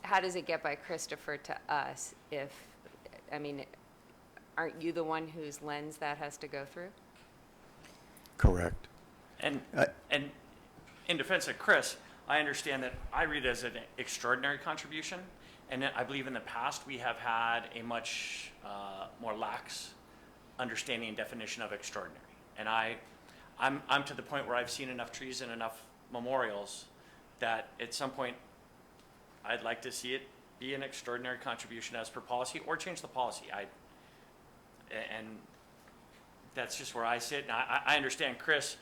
G: how does it get by Christopher to us if, I mean, aren't you the one whose lens that has to go through?
Q: Correct.
P: And in defense of Chris, I understand that I read it as an extraordinary contribution. And I believe in the past, we have had a much more lax understanding and definition of extraordinary. And I'm to the point where I've seen enough trees and enough memorials that at some point, I'd like to see it be an extraordinary contribution as per policy or change the policy. And that's just where I sit. And I understand, Chris,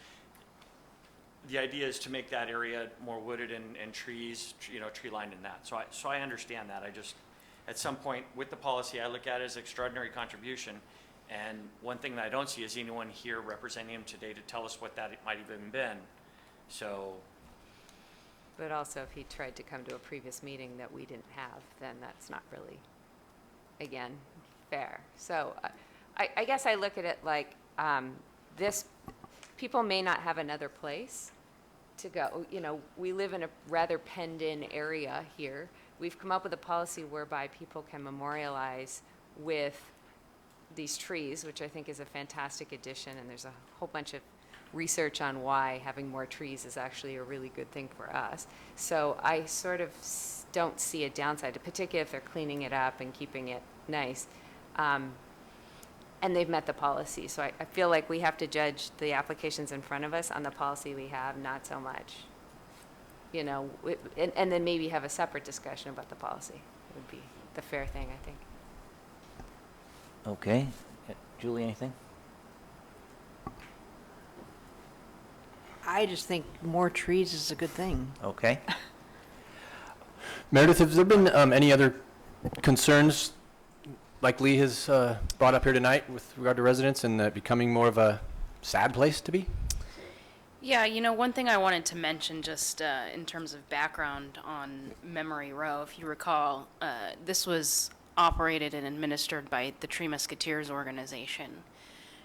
P: the idea is to make that area more wooded and trees, tree lined and that. So I understand that. I just, at some point with the policy, I look at it as extraordinary contribution. And one thing that I don't see is anyone here representing him today to tell us what that might have even been. So.
G: But also if he tried to come to a previous meeting that we didn't have, then that's not really, again, fair. So I guess I look at it like people may not have another place to go. We live in a rather penned-in area here. We've come up with a policy whereby people can memorialize with these trees, which I think is a fantastic addition, and there's a whole bunch of research on why having more trees is actually a really good thing for us. So I sort of don't see a downside, particularly if they're cleaning it up and keeping it nice. And they've met the policy. So I feel like we have to judge the applications in front of us on the policy we have, not so much, and then maybe have a separate discussion about the policy. Would be the fair thing, I think.
A: Okay. Julie, anything?
F: I just think more trees is a good thing.
A: Okay.
J: Meredith, have there been any other concerns like Lee has brought up here tonight with regard to residents and becoming more of a sad place to be?
B: Yeah, one thing I wanted to mention just in terms of background on Memory Row, if you recall, this was operated and administered by the Tree Musketeers organization.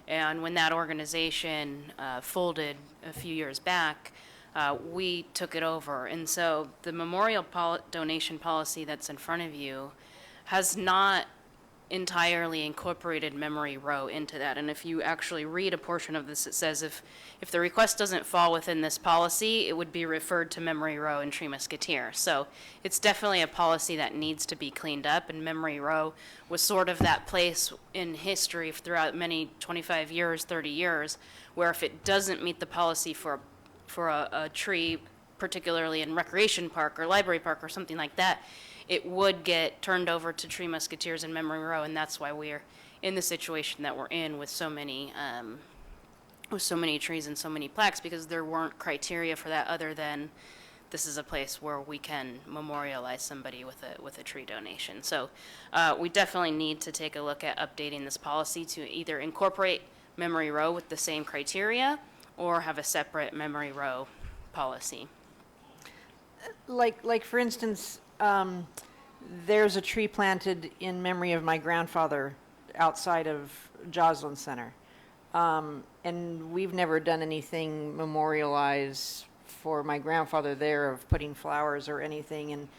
B: And when that organization folded a few years back, we took it over. And so the memorial donation policy that's in front of you has not entirely incorporated Memory Row into that. And if you actually read a portion of this, it says if the request doesn't fall within this policy, it would be referred to Memory Row and Tree Musketeer. So it's definitely a policy that needs to be cleaned up, and Memory Row was sort of that place in history throughout many 25 years, 30 years, where if it doesn't meet the policy for a tree, particularly in Recreation Park or Library Park or something like that, it would get turned over to Tree Musketeers and Memory Row, and that's why we're in the situation that we're in with so many trees and so many plaques, because there weren't criteria for that other than this is a place where we can memorialize somebody with a tree donation. So we definitely need to take a look at updating this policy to either incorporate Memory Row with the same criteria or have a separate Memory Row policy.
F: Like for instance, there's a tree planted in memory of my grandfather outside of Joslin Center. And we've never done anything memorialize for my grandfather there of putting flowers or anything. And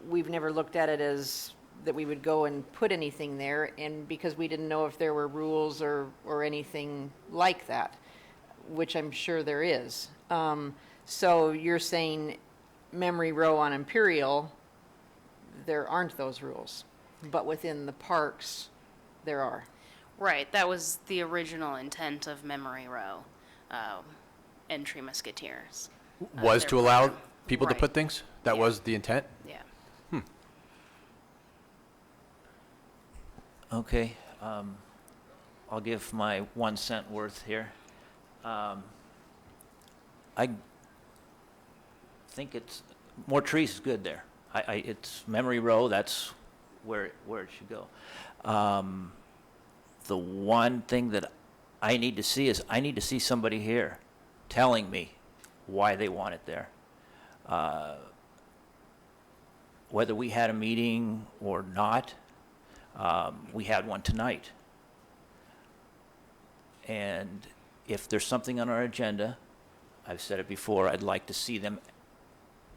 F: we've never looked at it as that we would go and put anything there. And because we didn't know if there were rules or anything like that, which I'm sure there is. So you're saying Memory Row on Imperial, there aren't those rules, but within the parks, there are.
B: Right, that was the original intent of Memory Row and Tree Musketeers.
J: Was
B: their
J: to allow
B: program.
J: people to
B: Right.
J: put things? That
B: Yeah.
J: was the intent?
B: Yeah.
A: Okay, I'll give my 1 cent worth here. I think it's, more trees is good there. It's Memory Row, that's where it should go. The one thing that I need to see is, I need to see somebody here telling me why they want it there. Whether we had a meeting or not, we had one tonight. And if there's something on our agenda, I've said it before, I'd like to see them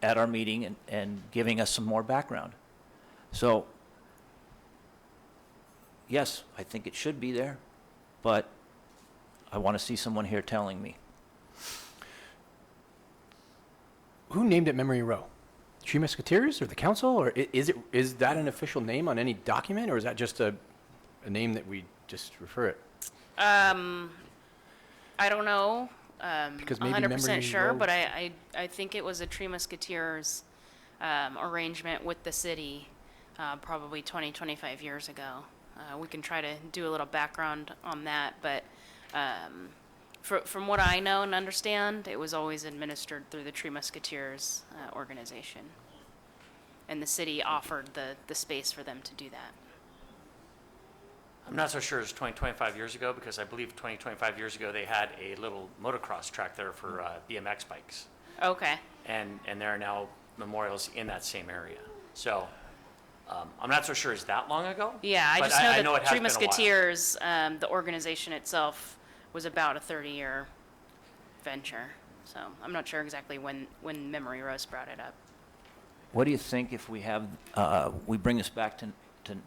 A: at our meeting and giving us some more background. So, yes, I think it should be there, but I want to see someone here telling me.
J: Who named it Memory Row? Tree Musketeers or the council? Or is that an official name on any document, or is that just a name that we just refer it?
B: I don't know.
J: Because maybe
B: 100%
J: Memory
B: sure,
J: Row-
B: but I think it was a Tree Musketeers arrangement with the city probably 20, 25 years ago. We can try to do a little background on that, but from what I know and understand, it was always administered through the Tree Musketeers organization. And the city offered the space for them to do that.
P: I'm not so sure it's 20, 25 years ago, because I believe 20, 25 years ago, they had a little motocross track there for BMX bikes.
B: Okay.
P: And there are now memorials in that same area. So I'm not so sure it's that long ago.
B: Yeah, I
P: but
B: just know
P: I
B: that
P: know it has
B: Tree
P: been a while.
B: Musketeers, the organization itself, was about a 30-year venture. So I'm not sure exactly when Memory Rose brought it up.
A: What do you think if we have, we bring this back to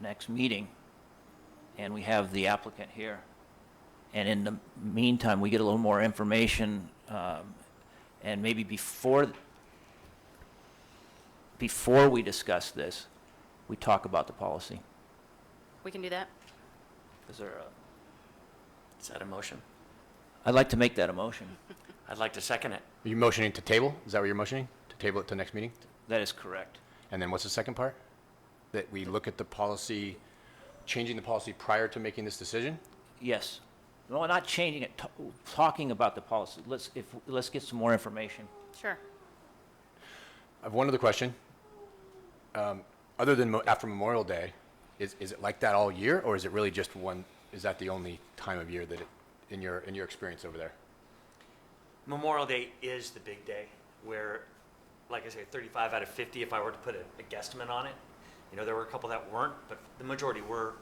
A: next meeting, and we have the applicant here, and in the meantime, we get a little more information, and maybe before we discuss this, we talk about the policy?
B: We can do that.
A: Is there
P: Is that a motion?
A: I'd like to make that a motion.
P: I'd like to second it.
J: Are you motioning to table? Is that what you're motioning? To table it to next meeting?
A: That is correct.
J: And then what's the second part? That we look at the policy, changing the policy prior to making this decision?
A: Yes. No, not changing it, talking about the policy. Let's get some more information.
B: Sure.
J: I have one other question. Other than after Memorial Day, is it like that all year, or is it really just one, is that the only time of year that it, in your experience over there?
P: Memorial Day is the big day where, like I say, 35 out of 50, if I were to put a guesstimate on it, you know, there were a couple that weren't, but the majority were.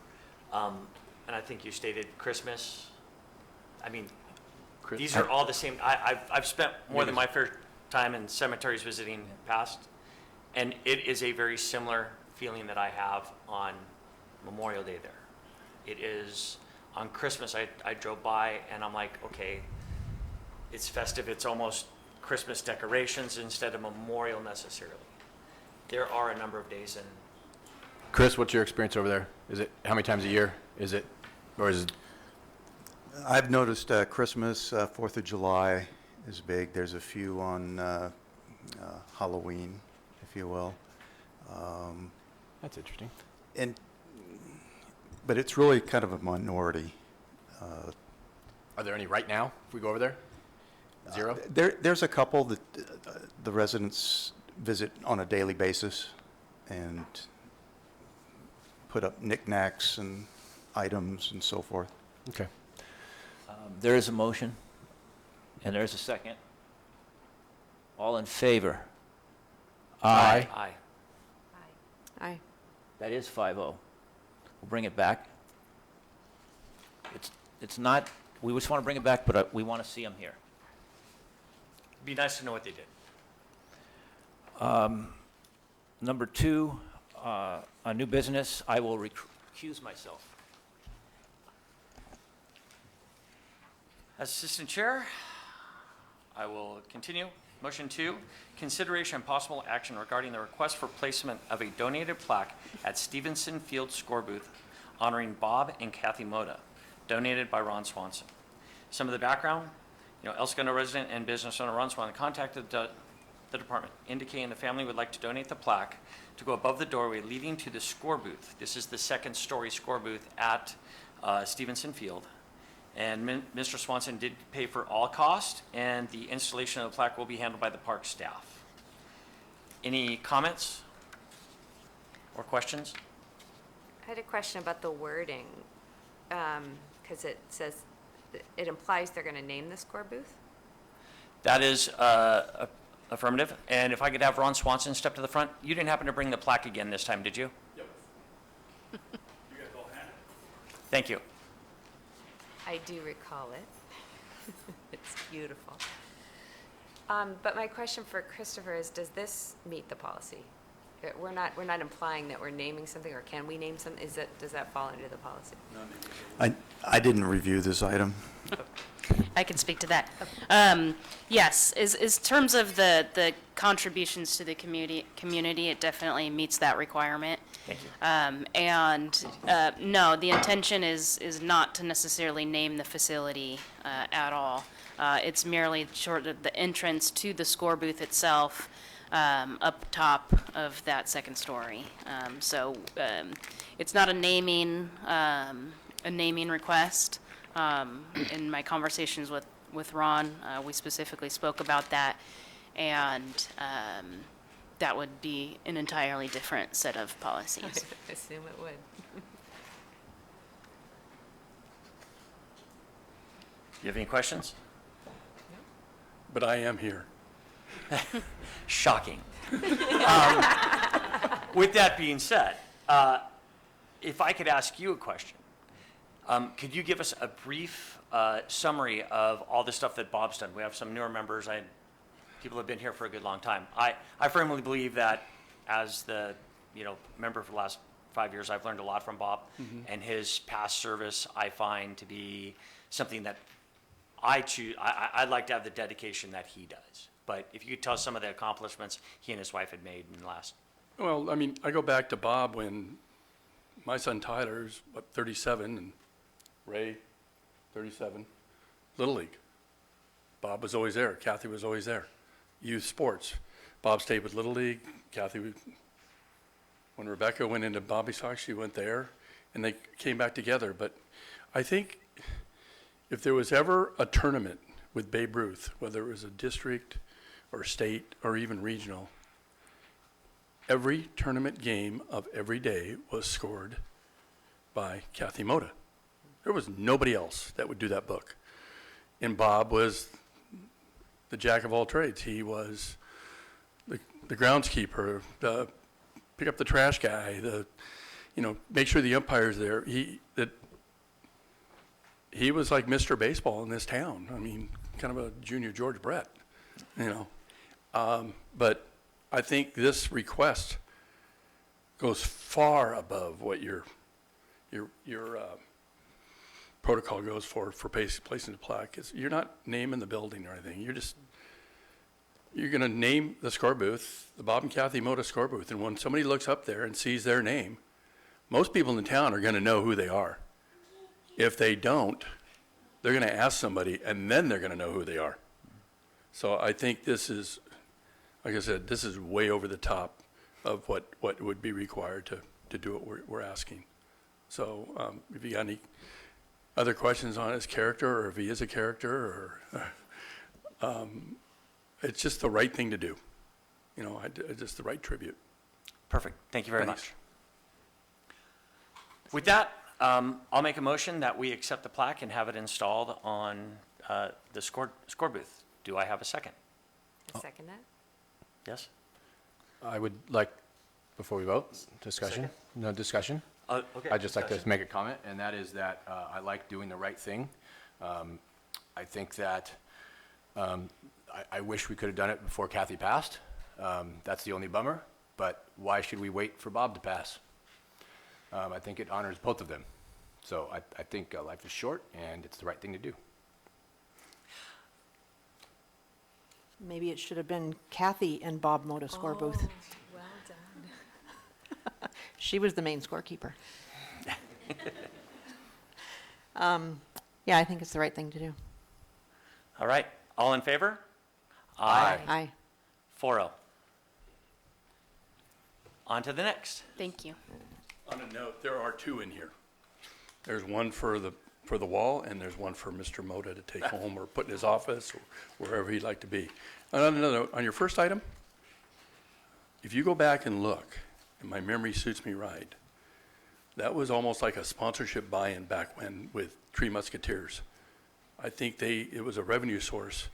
P: And I think you stated Christmas. I mean, these are all the same. I've spent more than my fair time in cemeteries visiting past, and it is a very similar feeling that I have on Memorial Day there. It is, on Christmas, I drove by and I'm like, okay, it's festive, it's almost Christmas decorations instead of memorial necessarily. There are a number of days in.
J: Chris, what's your experience over there? Is it, how many times a year is it, or is it?
Q: I've noticed Christmas, 4th of July is big. There's a few on Halloween, if you will.
J: That's interesting.
Q: But it's really kind of a minority.
J: Are there any right now, if we go over there? Zero?
Q: There's a couple that the residents visit on a daily basis and put up knickknacks and items and so forth.
J: Okay.
A: There is a motion, and there is a second. All in favor?
J: Aye.
P: Aye.
F: Aye.
A: That is 5-0. We'll bring it back. It's not, we just want to bring it back, but we want to see them here.
P: It'd be nice to know what they did.
A: Number 2, on new business, I will recuse myself.
P: As Assistant Chair, I will continue. Motion 2, consideration and possible action regarding the request for placement of a donated plaque at Stevenson Field Score Booth honoring Bob and Kathy Moda, donated by Ron Swanson. Some of the background, El Segundo resident and business owner Ron Swanson contacted the department, indicating the family would like to donate the plaque to go above the doorway leading to the score booth. This is the second-story score booth at Stevenson Field. And Mr. Swanson did pay for all cost, and the installation of the plaque will be handled by the park staff. Any comments or questions?
G: I had a question about the wording, because it says, it implies they're going to name the score booth?
P: That is affirmative. And if I could have Ron Swanson step to the front. You didn't happen to bring the plaque again this time, did you?
J: Yep. You guys all had it.
P: Thank you.
G: I do recall it. It's beautiful. But my question for Christopher is, does this meet the policy? We're not implying that we're naming something, or can we name something? Does that fall under the policy?
Q: I didn't review this item.
B: I can speak to that. Yes, is terms of the contributions to the community, it definitely meets that requirement.
P: Thank you.
B: And no, the intention is not to necessarily name the facility at all. It's merely the entrance to the score booth itself, up top of that second story. So it's not a naming request. In my conversations with Ron, we specifically spoke about that, and that would be an entirely different set of policies.
G: I assume it would.
P: You have any questions?
J: But I am here.
P: Shocking. With that being said, if I could ask you a question, could you give us a brief summary of all the stuff that Bob's done? We have some newer members. People have been here for a good long time. I firmly believe that as the member for the last 5 years, I've learned a lot from Bob, and his past service I find to be something that I'd like to have the dedication that he does. But if you could tell us some of the accomplishments he and his wife had made in the last.
J: Well, I mean, I go back to Bob when my son Tyler's, 37, and Ray, 37, Little League. Bob was always there. Kathy was always there. Youth sports. Bob stayed with Little League. Kathy, when Rebecca went into Bobby Sox, she went there, and they came back together. But I think if there was ever a tournament with Babe Ruth, whether it was a district or state or even regional, every tournament game of every day was scored by Kathy Moda. There was nobody else that would do that book. And Bob was the jack of all trades. He was the groundskeeper, the pick up the trash guy, make sure the umpire's there. He was like Mr. Baseball in this town. I mean, kind of a junior George Brett, But I think this request goes far above what your protocol goes for placing the plaque. You're not naming the building or anything. You're going to name the score booth, the Bob and Kathy Moda score booth, and when somebody looks up there and sees their name, most people in the town are going to know who they are. If they don't, they're going to ask somebody, and then they're going to know who they are. So I think this is, like I said, this is way over the top of what would be required to do what we're asking. So if you got any other questions on his character, or if he is a character, or it's just the right thing to do. Just the right tribute.
P: Perfect. Thank you very
J: Thanks.
P: much. With that, I'll make a motion that we accept the plaque and have it installed on the score booth. Do I have a second?
G: I second that.
P: Yes?
J: I would like, before we vote, discussion? No discussion?
P: Okay.
J: I'd just like to make a comment, and that is that I like doing the right thing. I think that I wish we could have done it before Kathy passed. That's the only bummer, but why should we wait for Bob to pass? I think it honors both of them. So I think life is short, and it's the right thing to do.
F: Maybe it should have been Kathy and Bob Moda score booth.
G: Well done.
F: She was the main scorekeeper. Yeah, I think it's the right thing to do.
P: All right, all in favor?
F: Aye.
P: 4-0. On to the next.
B: Thank you.
R: On a note, there are two in here. There's one for the wall, and there's one for Mr. Moda to take home or put in his office or wherever he'd like to be. And on another note, on your first item, if you go back and look, and my memory suits me right, that was almost like a sponsorship buy-in back when with Three Musketeers. I think it was a revenue source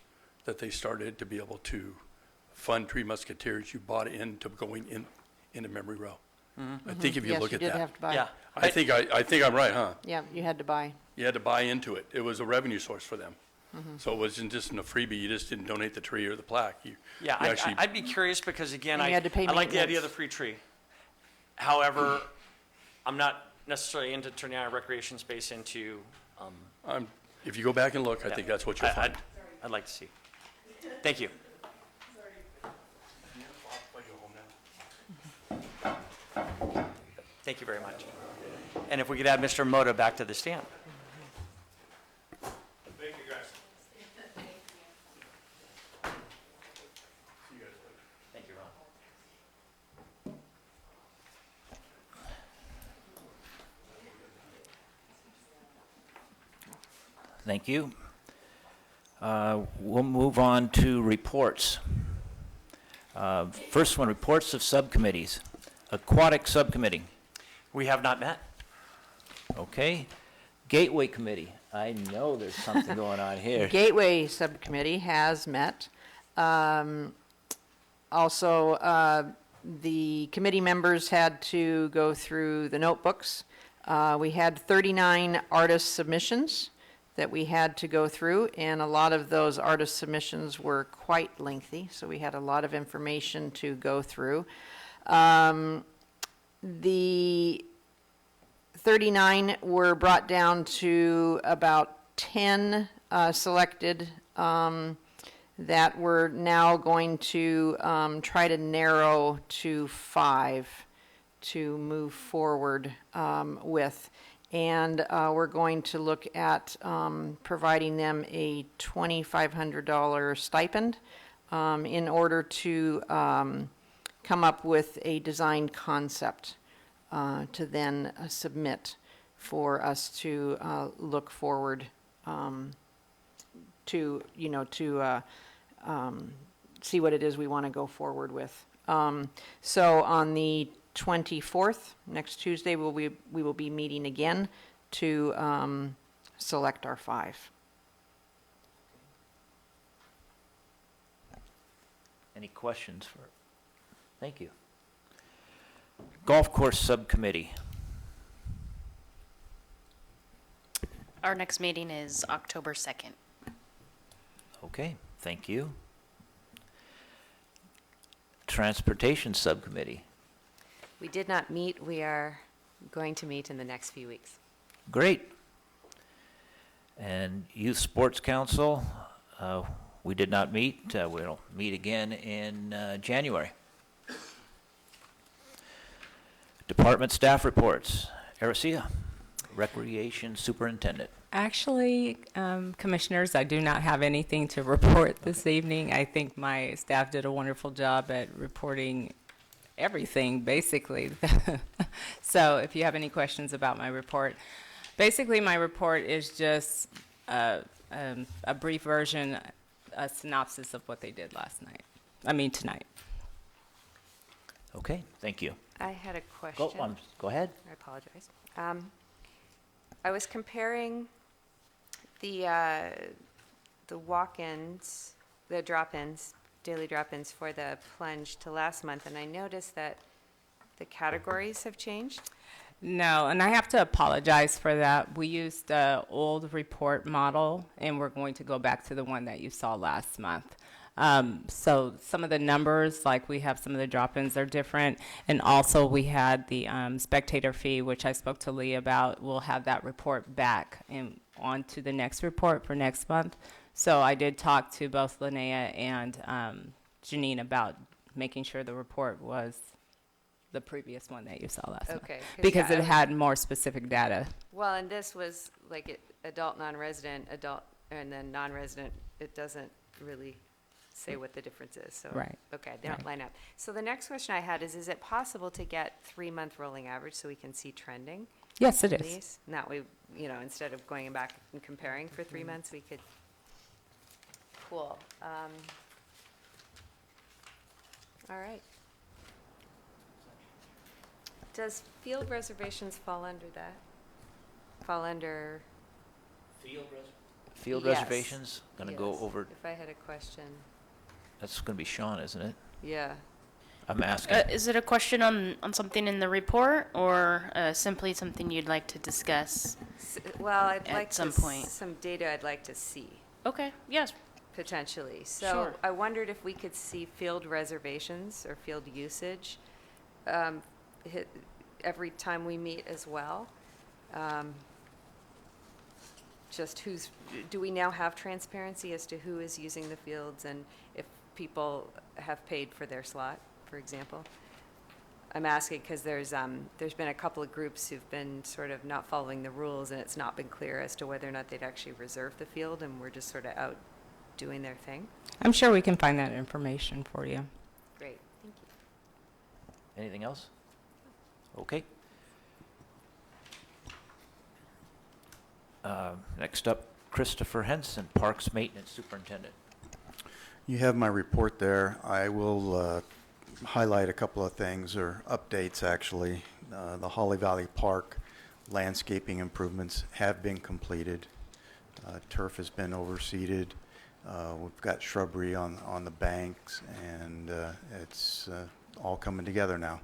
R: that they started to be able to fund Three Musketeers. You bought into going into Memory Row. I think if you
F: Yes,
R: look
F: you
R: at
F: did
R: that.
F: have to buy.
P: Yeah.
R: I think I'm right, huh?
F: Yeah, you had to buy.
R: You had to buy into it. It was a revenue source for them. So it wasn't just a freebie. You just didn't donate the tree or the plaque.
P: Yeah,
R: you actually,
P: I'd be curious because, again,
F: And you
P: I
F: had to pay
P: like the idea
F: maintenance.
P: of the free tree. However, I'm not necessarily into turning our recreation space into,
R: if you go back and look, I think that's what you'll find.
P: I'd like to see. Thank you. Thank you very much. And if we could add Mr. Moda back to the stand.
R: Thank you, guys.
P: Thank you, Ron.
A: Thank you. We'll move on to reports. First one, reports of subcommittees. Aquatic Subcommittee.
P: We have not met.
A: Okay. Gateway Committee. I know there's something going on here.
F: Gateway Subcommittee has met. Also, the committee members had to go through the notebooks. We had 39 artist submissions that we had to go through, and a lot of those artist submissions were quite lengthy, so we had a lot of information to go through. The 39 were brought down to about 10 selected that we're now going to try to narrow to 5 to move forward with. And we're going to look at providing them a $2,500 stipend in order to come up with a design concept to then submit for us to look forward to, see what it is we want to go forward with. So on the 24th, next Tuesday, we will be meeting again to select our 5.
A: Any questions for? Thank you. Golf Course Subcommittee.
B: Our next meeting is October 2nd.
A: Okay, thank you. Transportation Subcommittee.
G: We did not meet. We are going to meet in the next few weeks.
A: Great. And Youth Sports Council, we did not meet. We'll meet again in January. Department staff reports. Aricia, Recreation Superintendent.
C: Actually, Commissioners, I do not have anything to report this evening. I think my staff did a wonderful job at reporting everything, basically. So if you have any questions about my report, basically my report is just a brief version, a synopsis of what they did tonight.
A: Okay, thank you.
G: I had a question.
A: Go ahead.
G: I apologize. I was comparing the walk-ins, the drop-ins, daily drop-ins for the plunge to last month, and I noticed that the categories have changed.
C: No, and I have to apologize for that. We used the old report model, and we're going to go back to the one that you saw last month. So some of the numbers, like we have some of the drop-ins are different. And also we had the spectator fee, which I spoke to Lee about. We'll have that report back and on to the next report for next month. So I did talk to both Linnea and Janine about making sure the report was the previous one that you saw last month.
G: Okay.
C: Because it had more specific data.
G: Well, and this was like adult, non-resident, adult, and then non-resident, it doesn't really say what the difference is, so.
C: Right.
G: Okay, they don't
C: Right.
G: line up. So the next question I had is it possible to get 3-month rolling average so we can see trending?
C: Yes, it
G: in
C: is.
G: these? And that way, you know, instead of going back and comparing for 3 months, we could, cool. All right. Does field reservations fall under that? Fall under?
A: Field
G: Yes.
A: reservations, gonna go
G: Yes.
A: over,
G: If I had a question,
A: that's gonna be Sean, isn't it?
G: yeah.
A: I'm asking.
B: Is it a question on something in the report, or simply something you'd like to discuss?
G: Well, I'd
B: At
G: like
B: some
G: to
B: point.
G: some data I'd like to see.
B: Okay, yes.
G: Potentially. So
B: Sure.
G: I wondered if we could see field reservations or field usage every time we meet as well. Just do we now have transparency as to who is using the fields and if people have paid for their slot, for example? I'm asking because there's been a couple of groups who've been sort of not following the rules, and it's not been clear as to whether or not they'd actually reserved the field, and we're just sort of out doing their thing.
C: I'm sure we can find that information for you.
G: Great, thank you.
A: Anything else? Okay. Next up, Christopher Henson, Parks Maintenance Superintendent.
Q: You have my report there. I will highlight a couple of things, or updates actually. The Holly Valley Park landscaping improvements have been completed. Turf has been overseeded. We've got shrubbery on the banks, and it's all coming together now.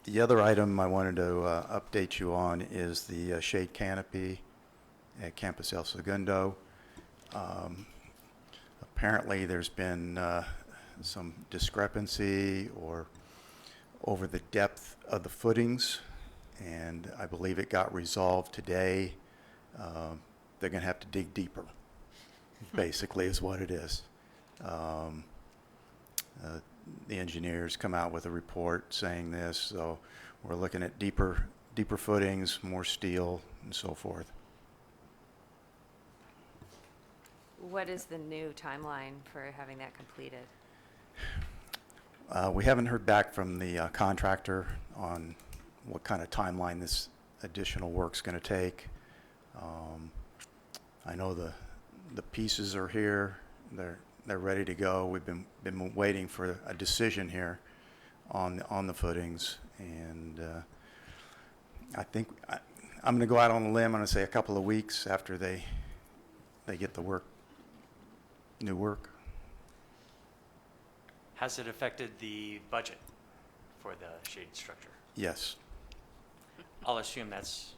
Q: The other item I wanted to update you on is the shade canopy at Campus El Segundo. Apparently there's been some discrepancy over the depth of the footings, and I believe it got resolved today. They're going to have to dig deeper, basically is what it is. The engineers come out with a report saying this, so we're looking at deeper footings, more steel, and so forth.
G: What is the new timeline for having that completed?
Q: We haven't heard back from the contractor on what kind of timeline this additional work's going to take. I know the pieces are here. They're ready to go. We've been waiting for a decision here on the footings, and I think I'm going to go out on a limb. I'm going to say a couple of weeks after they get the new work.
P: Has it affected the budget for the shade structure?
Q: Yes.
P: I'll assume that's,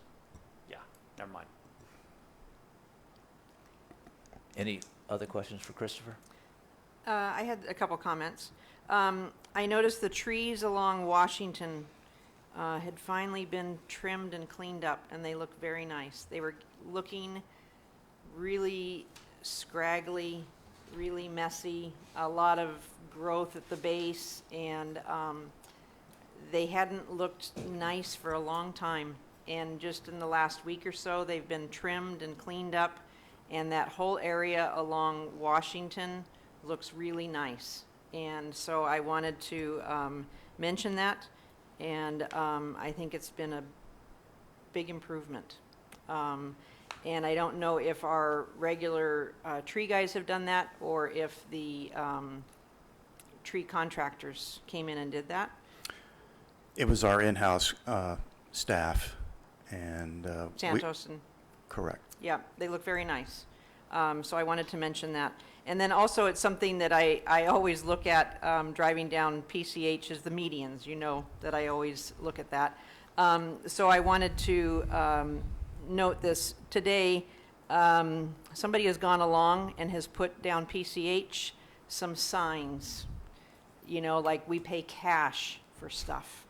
P: yeah, never mind.
A: Any other questions for Christopher?
F: I had a couple comments. I noticed the trees along Washington had finally been trimmed and cleaned up, and they look very nice. They were looking really scraggly, really messy, a lot of growth at the base, and they hadn't looked nice for a long time. And just in the last week or so, they've been trimmed and cleaned up, and that whole area along Washington looks really nice. And so I wanted to mention that, and I think it's been a big improvement. And I don't know if our regular tree guys have done that, or if the tree contractors came in and did that.
Q: It was our in-house staff, and
F: Santos and...
Q: Correct.
F: Yeah, they look very nice. So I wanted to mention that. And then also, it's something that I always look at driving down PCH is the medians. You know that I always look at that. So I wanted to note this. Today, somebody has gone along and has put down PCH some signs, you know, like we pay cash for stuff,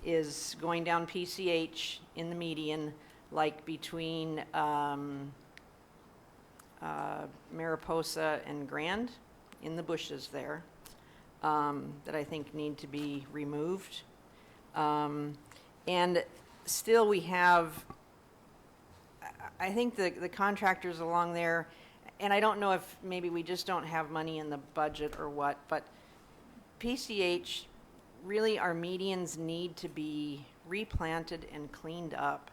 F: is going down PCH in the median, like between Mariposa and Grand, in the bushes there, that I think need to be removed. And still we have, I think the contractors along there, and I don't know if maybe we just don't have money in the budget or what, but PCH, really our medians need to be replanted and cleaned up.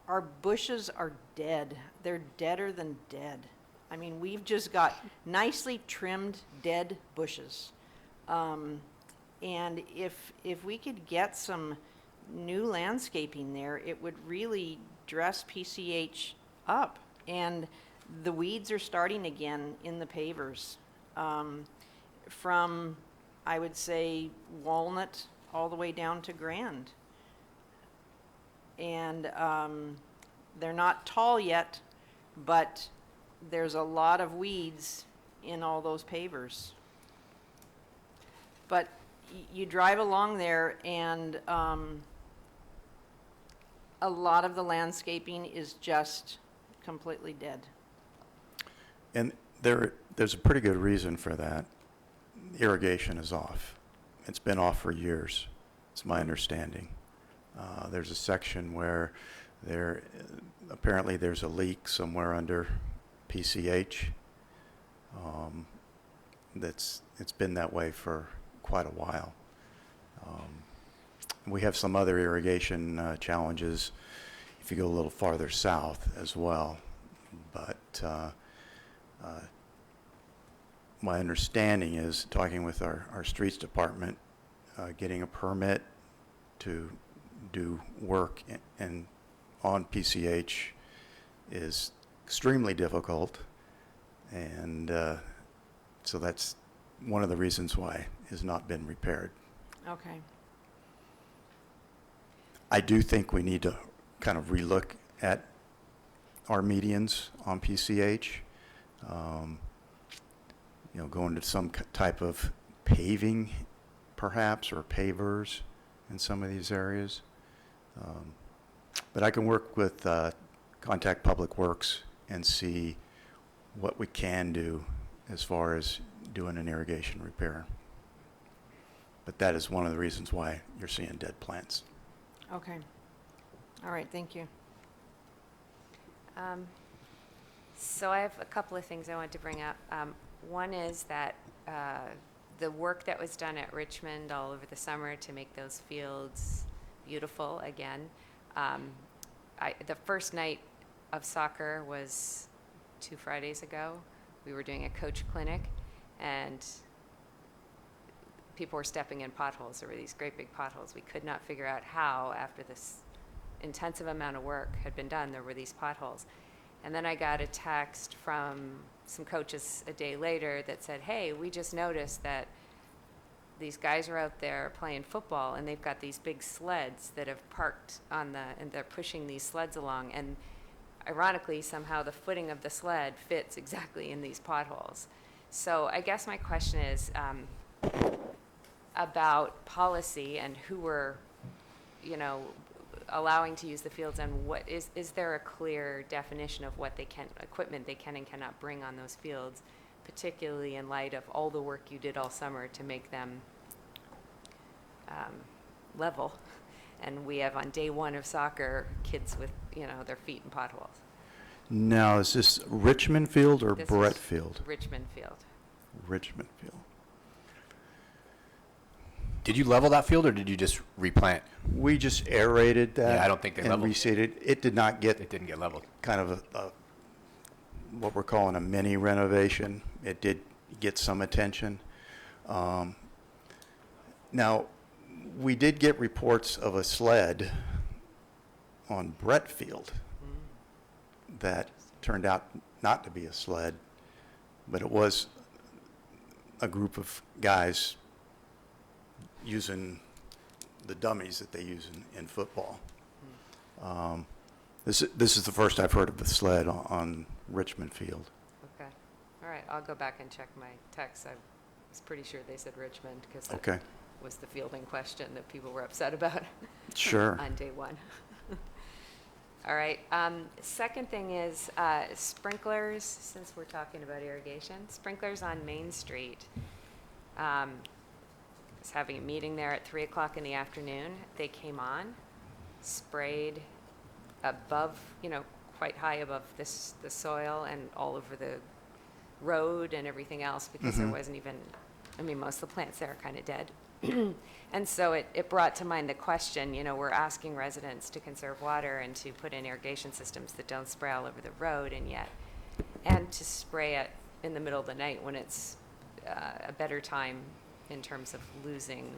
F: Our bushes are dead. They're deader than dead. I mean, we've just got nicely trimmed dead bushes. And if we could get some new landscaping there, it would really dress PCH up. And the weeds are starting again in the pavers. From, I would say, Walnut all the way down to Grand. And they're not tall yet, but there's a lot of weeds in all those pavers. But you drive along there and a lot of the landscaping is just completely dead.
Q: And there's a pretty good reason for that. Irrigation is off. It's been off for years, it's my understanding. There's a section where apparently there's a leak somewhere under PCH. It's been that way for quite a while. We have some other irrigation challenges if you go a little farther south as well. But my understanding is, talking with our streets department, getting a permit to do work on PCH is extremely difficult, and so that's one of the reasons why it has not been repaired.
F: Okay.
Q: I do think we need to kind of relook at our medians on PCH. Going to some type of paving, perhaps, or pavers in some of these areas. But I can work with Contact Public Works and see what we can do as far as doing an irrigation repair. But that is one of the reasons why you're seeing dead plants.
F: Okay. All right, thank you.
G: So I have a couple of things I wanted to bring up. One is that the work that was done at Richmond all over the summer to make those fields beautiful again. The first night of soccer was 2 Fridays ago. We were doing a coach clinic, and people were stepping in potholes. There were these great big potholes. We could not figure out how, after this intensive amount of work had been done, there were these potholes. And then I got a text from some coaches a day later that said, hey, we just noticed that these guys are out there playing football, and they've got these big sleds that have parked and they're pushing these sleds along. And ironically, somehow the footing of the sled fits exactly in these potholes. So I guess my question is about policy and who we're, allowing to use the fields, and what is there a clear definition of what equipment they can and cannot bring on those fields, particularly in light of all the work you did all summer to make them level? And we have on day one of soccer kids with their feet in potholes.
Q: Now, is this Richmond Field or
G: This
Q: Brett
G: is
Q: Field?
G: Richmond Field.
Q: Richmond Field.
J: Did you level that field, or did you just replant?
Q: We just aerated that.
J: Yeah, I don't think they
Q: and
J: leveled.
Q: reseeded. It did not get.
J: It didn't get leveled.
Q: Kind of what we're calling a mini renovation. It did get some attention. Now, we did get reports of a sled on Brett Field that turned out not to be a sled, but it was a group of guys using the dummies that they use in football. This is the first I've heard of the sled on Richmond Field.
G: Okay. All right, I'll go back and check my text. I was pretty sure they said Richmond because
Q: Okay.
G: that was the fielding question that people were upset about.
Q: Sure.
G: On day one. All right. Second thing is sprinklers, since we're talking about irrigation. Sprinklers on Main Street. I was having a meeting there at 3 o'clock in the afternoon. They came on, sprayed above, quite high above the soil and all over the road and everything else because there wasn't even, I mean, most of the plants there are kind of dead. And so it brought to mind the question, you know, we're asking residents to conserve water and to put in irrigation systems that don't spray all over the road and to spray it in the middle of the night when it's a better time in terms of losing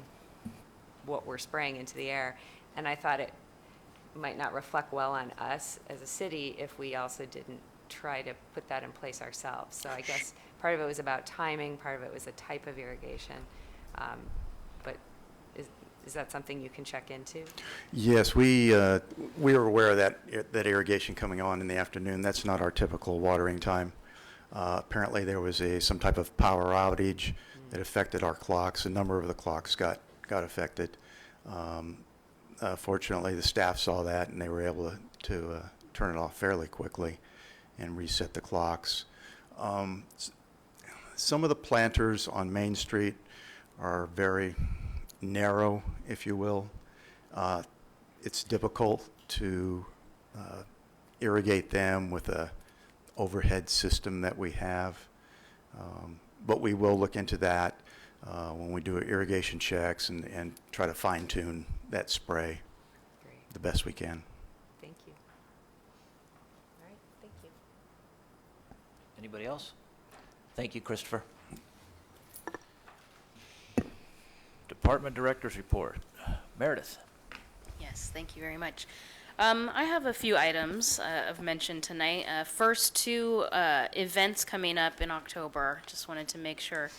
G: what we're spraying into the air. And I thought it might not reflect well on us as a city if we also didn't try to put that in place ourselves. So I guess part of it was about timing, part of it was the type of irrigation. But is that something you can check into?
Q: Yes, we were aware of that irrigation coming on in the afternoon. That's not our typical watering time. Apparently there was some type of power outage that affected our clocks. A number of the clocks got affected. Fortunately, the staff saw that and they were able to turn it off fairly quickly and reset the clocks. Some of the planters on Main Street are very narrow, if you will. It's difficult to irrigate them with a overhead system that we have, but we will look into that when we do irrigation checks and try to fine-tune that spray the best we can.
G: Thank you. All right, thank you.
A: Anybody else? Thank you, Christopher. Department Director's Report. Meredith.
B: Yes, thank you very much. I have a few items of mention tonight. First, two events coming up in October. Just wanted to make sure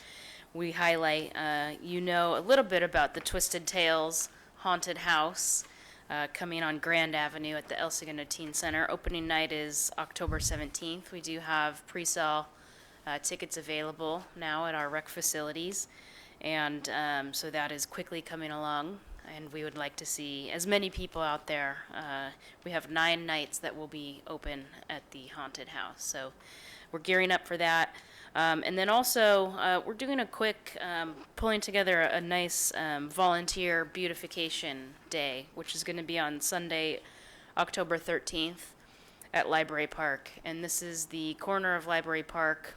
B: we highlight, you know, a little bit about the Twisted Tales Haunted House coming on Grand Avenue at the El Segundo Teen Center. Opening night is October 17th. We do have pre-sale tickets available now at our rec facilities. And so that is quickly coming along, and we would like to see as many people out there. We have 9 nights that will be open at the haunted house, so we're gearing up for that. And then also, we're doing a quick, pulling together a nice volunteer beautification day, which is going to be on Sunday, October 13th at Library Park. And this is the corner of Library Park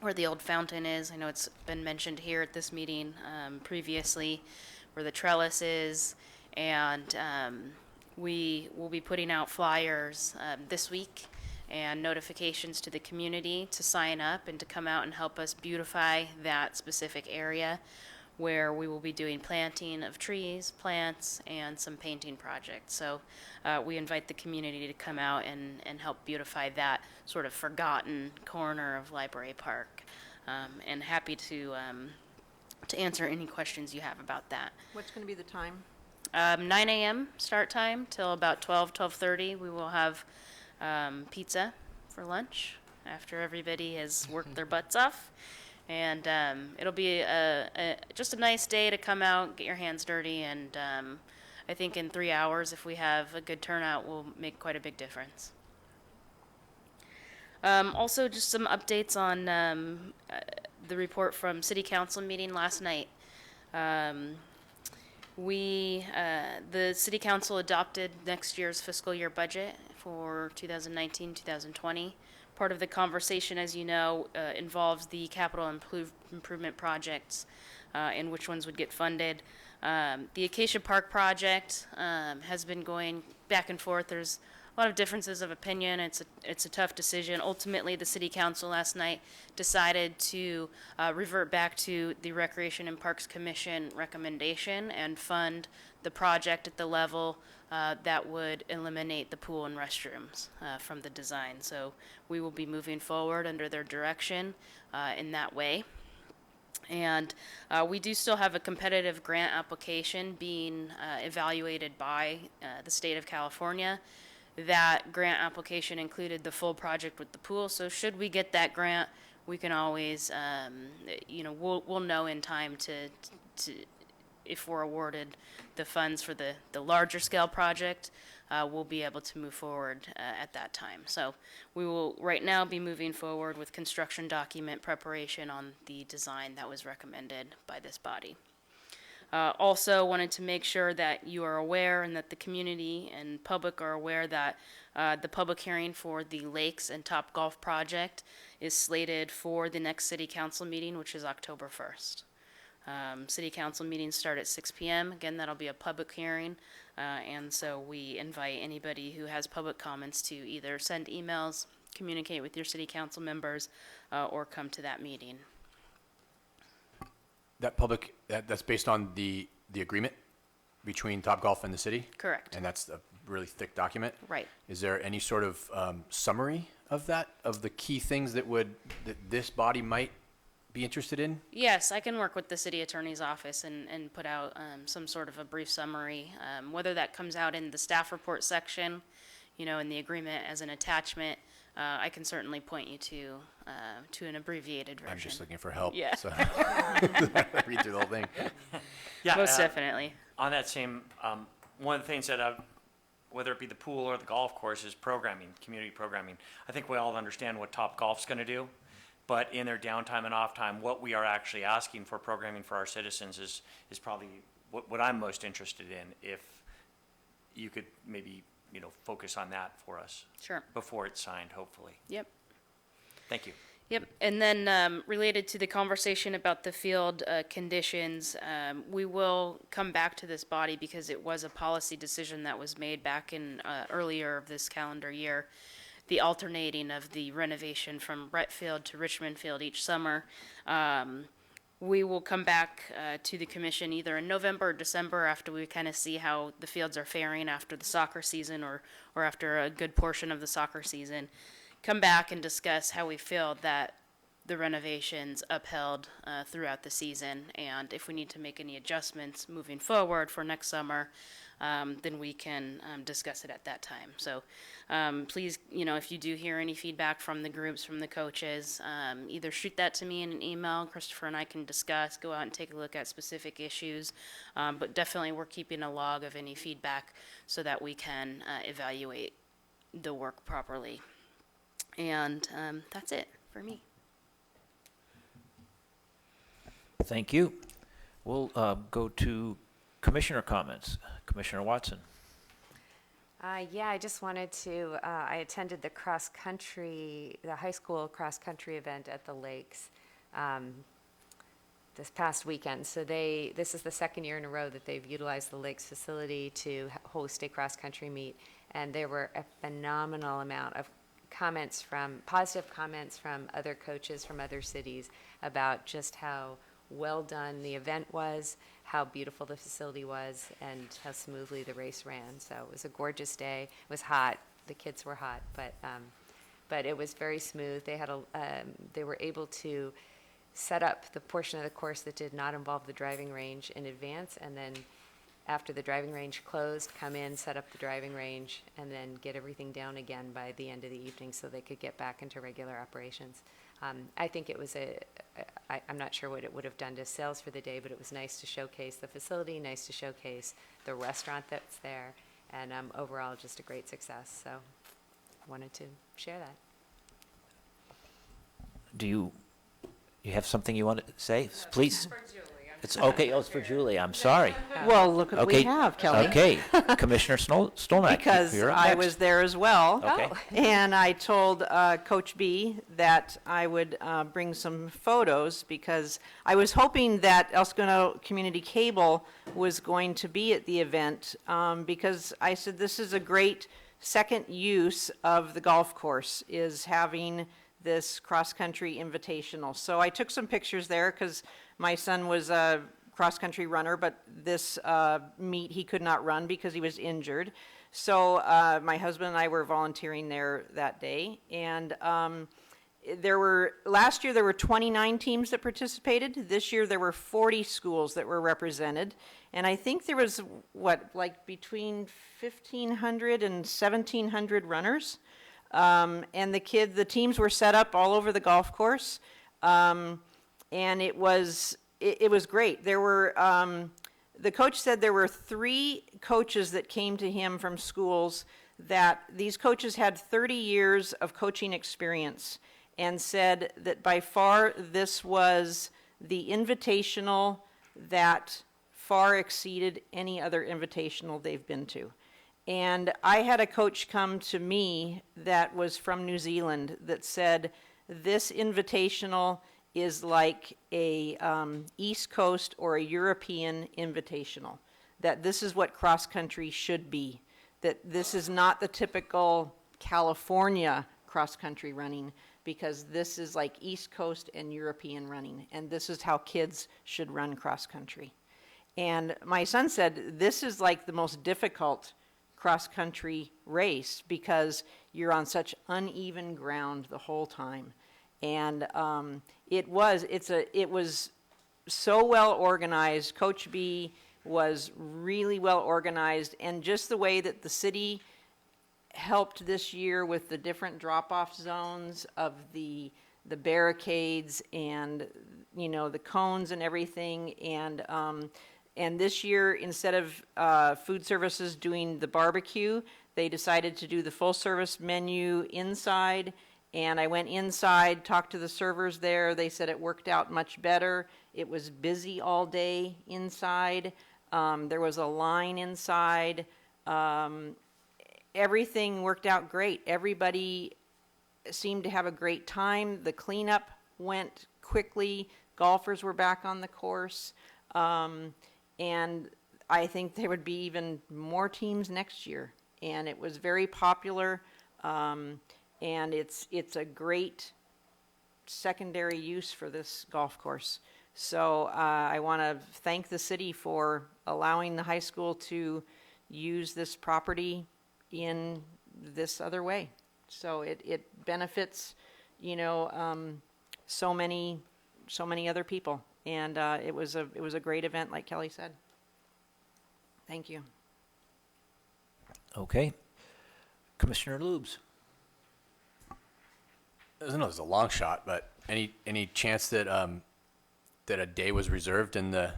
B: where the old fountain is. I know it's been mentioned here at this meeting previously, where the trellis is, and we will be putting out flyers this week and notifications to the community to sign up and to come out and help us beautify that specific area, where we will be doing planting of trees, plants, and some painting projects. So we invite the community to come out and help beautify that sort of forgotten corner of Library Park. And happy to answer any questions you have about that.
F: What's going to be the time?
B: 9 a.m. start time till about 12:30. We will have pizza for lunch after everybody has worked their butts off. And it'll be just a nice day to come out, get your hands dirty, and I think in 3 hours, if we have a good turnout, we'll make quite a big difference. Also, just some updates on the report from City Council meeting last night. The City Council adopted next year's fiscal year budget for 2019-2020. Part of the conversation, as you know, involves the capital improvement projects and which ones would get funded. The Acacia Park project has been going back and forth. There's a lot of differences of opinion. It's a tough decision. Ultimately, the City Council last night decided to revert back to the Recreation and Parks Commission recommendation and fund the project at the level that would eliminate the pool and restrooms from the design. So we will be moving forward under their direction in that way. And we do still have a competitive grant application being evaluated by the state of California. That grant application included the full project with the pool. So should we get that grant, we can always, we'll know in time to if we're awarded the funds for the larger scale project, we'll be able to move forward at that time. So we will right now be moving forward with construction document preparation on the design that was recommended by this body. Also wanted to make sure that you are aware and that the community and public are aware that the public hearing for the Lakes and Top Golf project is slated for the next city council meeting, which is October 1st. City council meetings start at 6 p.m. Again, that'll be a public hearing, and so we invite anybody who has public comments to either send emails, communicate with your city council members, or come to that meeting.
J: That public, that's based on the agreement between Topgolf and the city?
B: Correct.
J: And that's a really thick document?
B: Right.
J: Is there any sort of summary of that, of the key things that this body might be interested in?
B: Yes, I can work with the city attorney's office and put out some sort of a brief summary, whether that comes out in the staff report section, in the agreement as an attachment. I can certainly point you to an abbreviated version.
J: I'm just looking for help.
B: Yeah.
J: So read through the whole thing.
P: Yeah,
B: Most definitely.
P: On that same, one of the things that whether it be the pool or the golf course, is programming, community programming. I think we all understand what Topgolf's going to do, but in their downtime and off time, what we are actually asking for programming for our citizens is probably what I'm most interested in. If you could maybe focus on that for us.
B: Sure.
P: Before it's signed, hopefully.
B: Yep.
P: Thank you.
B: Yep, and then related to the conversation about the field conditions, we will come back to this body because it was a policy decision that was made back in earlier of this calendar year, the alternating of the renovation from Brett Field to Richmond Field each summer. We will come back to the commission either in November or December after we kind of see how the fields are faring after the soccer season or after a good portion of the soccer season. Come back and discuss how we feel that the renovations upheld throughout the season, and if we need to make any adjustments moving forward for next summer, then we can discuss it at that time. So please, if you do hear any feedback from the groups, from the coaches, either shoot that to me in an email. Christopher and I can discuss, go out and take a look at specific issues, but definitely we're keeping a log of any feedback so that we can evaluate the work properly. And that's it for me.
A: Thank you. We'll go to commissioner comments. Commissioner Watson.
G: Yeah, I just wanted to, I attended the high school cross-country event at the Lakes this past weekend. So this is the second year in a row that they've utilized the Lakes facility to host a cross-country meet. And there were a phenomenal amount of positive comments from other coaches from other cities about just how well done the event was, how beautiful the facility was, and how smoothly the race ran. So it was a gorgeous day. It was hot. The kids were hot, but it was very smooth. They were able to set up the portion of the course that did not involve the driving range in advance, and then after the driving range closed, come in, set up the driving range, and then get everything down again by the end of the evening so they could get back into regular operations. I think it was I'm not sure what it would have done to sales for the day, but it was nice to showcase the facility, nice to showcase the restaurant that's there, and overall just a great success. So I wanted to share that.
A: Do you have something you want to say? Please. It's okay. Oh, it's for Julie. I'm sorry.
F: Well, look what we
A: Okay.
F: have, Kelly.
A: Okay. Commissioner Stolnak.
F: Because
A: you're up
F: I
A: next.
F: was there as well.
A: Okay.
F: And I told Coach B that I would bring some photos because I was hoping that El Segundo Community Cable was going to be at the event because I said this is a great second use of the golf course, is having this cross-country invitational. So I took some pictures there because my son was a cross-country runner, but this meet he could not run because he was injured. So my husband and I were volunteering there that day. And last year there were 29 teams that participated. This year there were 40 schools that were represented. And I think there was, between 1,500 and 1,700 runners. And the teams were set up all over the golf course. And it was great. There were, the coach said there were 3 coaches that came to him from schools that these coaches had 30 years of coaching experience and said that by far this was the invitational that far exceeded any other invitational they've been to. And I had a coach come to me that was from New Zealand that said, this invitational is like a East Coast or a European invitational, that this is what cross-country should be, that this is not the typical California cross-country running, because this is like East Coast and European running, and this is how kids should run cross-country. And my son said, this is like the most difficult cross-country race because you're on such uneven ground the whole time. And it was so well organized. Coach B was really well organized, and just the way that the city helped this year with the different drop-off zones of the barricades and, you know, the cones and everything. And this year, instead of food services doing the barbecue, they decided to do the full-service menu inside. And I went inside, talked to the servers there. They said it worked out much better. It was busy all day inside. There was a line inside. Everything worked out great. Everybody seemed to have a great time. The cleanup went quickly. Golfers were back on the course. And I think there would be even more teams next year. And it was very popular. And it's a great secondary use for this golf course. So I want to thank the city for allowing the high school to use this property in this other way. So it benefits, you know, so many other people. And it was a great event, like Kelly said. Thank you.
A: Okay. Commissioner Lubes.
J: I know it's a long shot, but any chance that that a day was reserved in the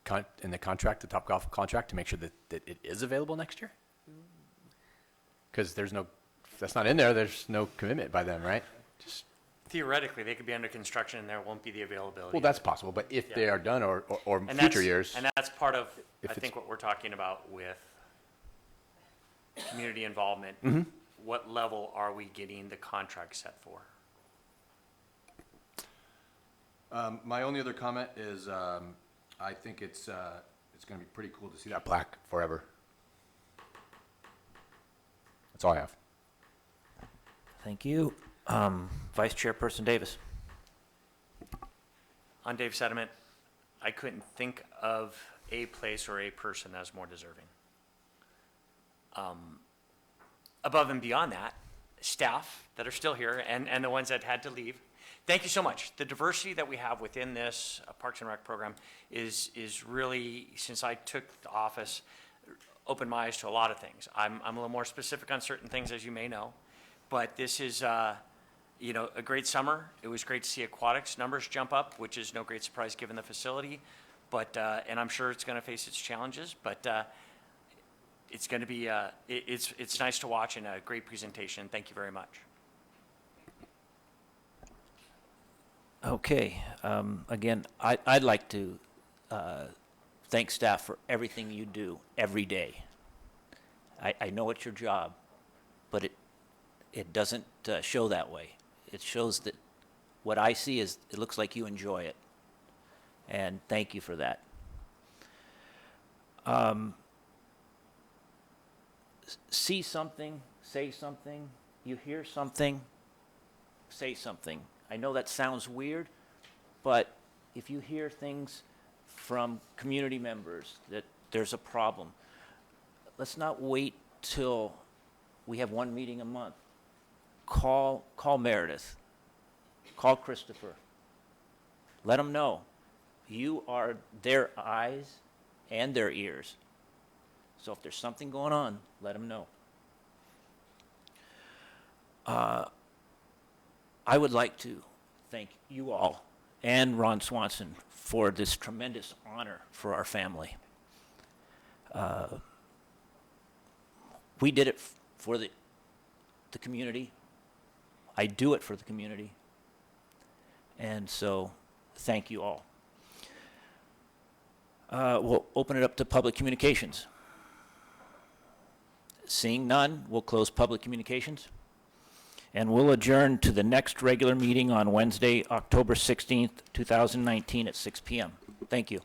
J: contract, the Topgolf contract, to make sure that it is available next year? Because if that's not in there, there's no commitment by them, right? Just
P: Theoretically, they could be under construction and there won't be the availability.
J: well, that's possible, but if they are done or
P: And
J: future
P: that's-
J: years,
P: And that's part of,
J: If
P: I
J: it's-
P: think, what we're talking about with community involvement.
J: Mhm.
P: What level are we getting the contract set for?
J: my only other comment is I think it's going to be pretty cool to see that plaque forever. That's all I have.
A: Thank you. Vice Chairperson Davis.
P: On Dave's sentiment, I couldn't think of a place or a person that's more deserving. Above and beyond that, staff that are still here and the ones that had to leave, thank you so much. The diversity that we have within this Parks and Rec program is really, since I took the office, opened my eyes to a lot of things. I'm a little more specific on certain things, as you may know, but this is you know, a great summer. It was great to see aquatics numbers jump up, which is no great surprise given the facility. But and I'm sure it's going to face its challenges, but it's going to be it's nice to watch and a great presentation. Thank you very much.
A: Okay. Again, I'd like to thank staff for everything you do every day. I know it's your job, but it doesn't show that way. It shows that what I see is it looks like you enjoy it. And thank you for that. See something, say something. You hear something, say something. I know that sounds weird, but if you hear things from community members that there's a problem, let's not wait till we have one meeting a month. Call Meredith. Call Christopher. Let them know. You are their eyes and their ears. So if there's something going on, let them know. I would like to thank you all and Ron Swanson for this tremendous honor for our family. We did it for the community. I do it for the community. And so, thank you all. We'll open it up to public communications. Seeing none, we'll close public communications. And we'll adjourn to the next regular meeting on Wednesday, October 16th, 2019 at 6 p.m. Thank you.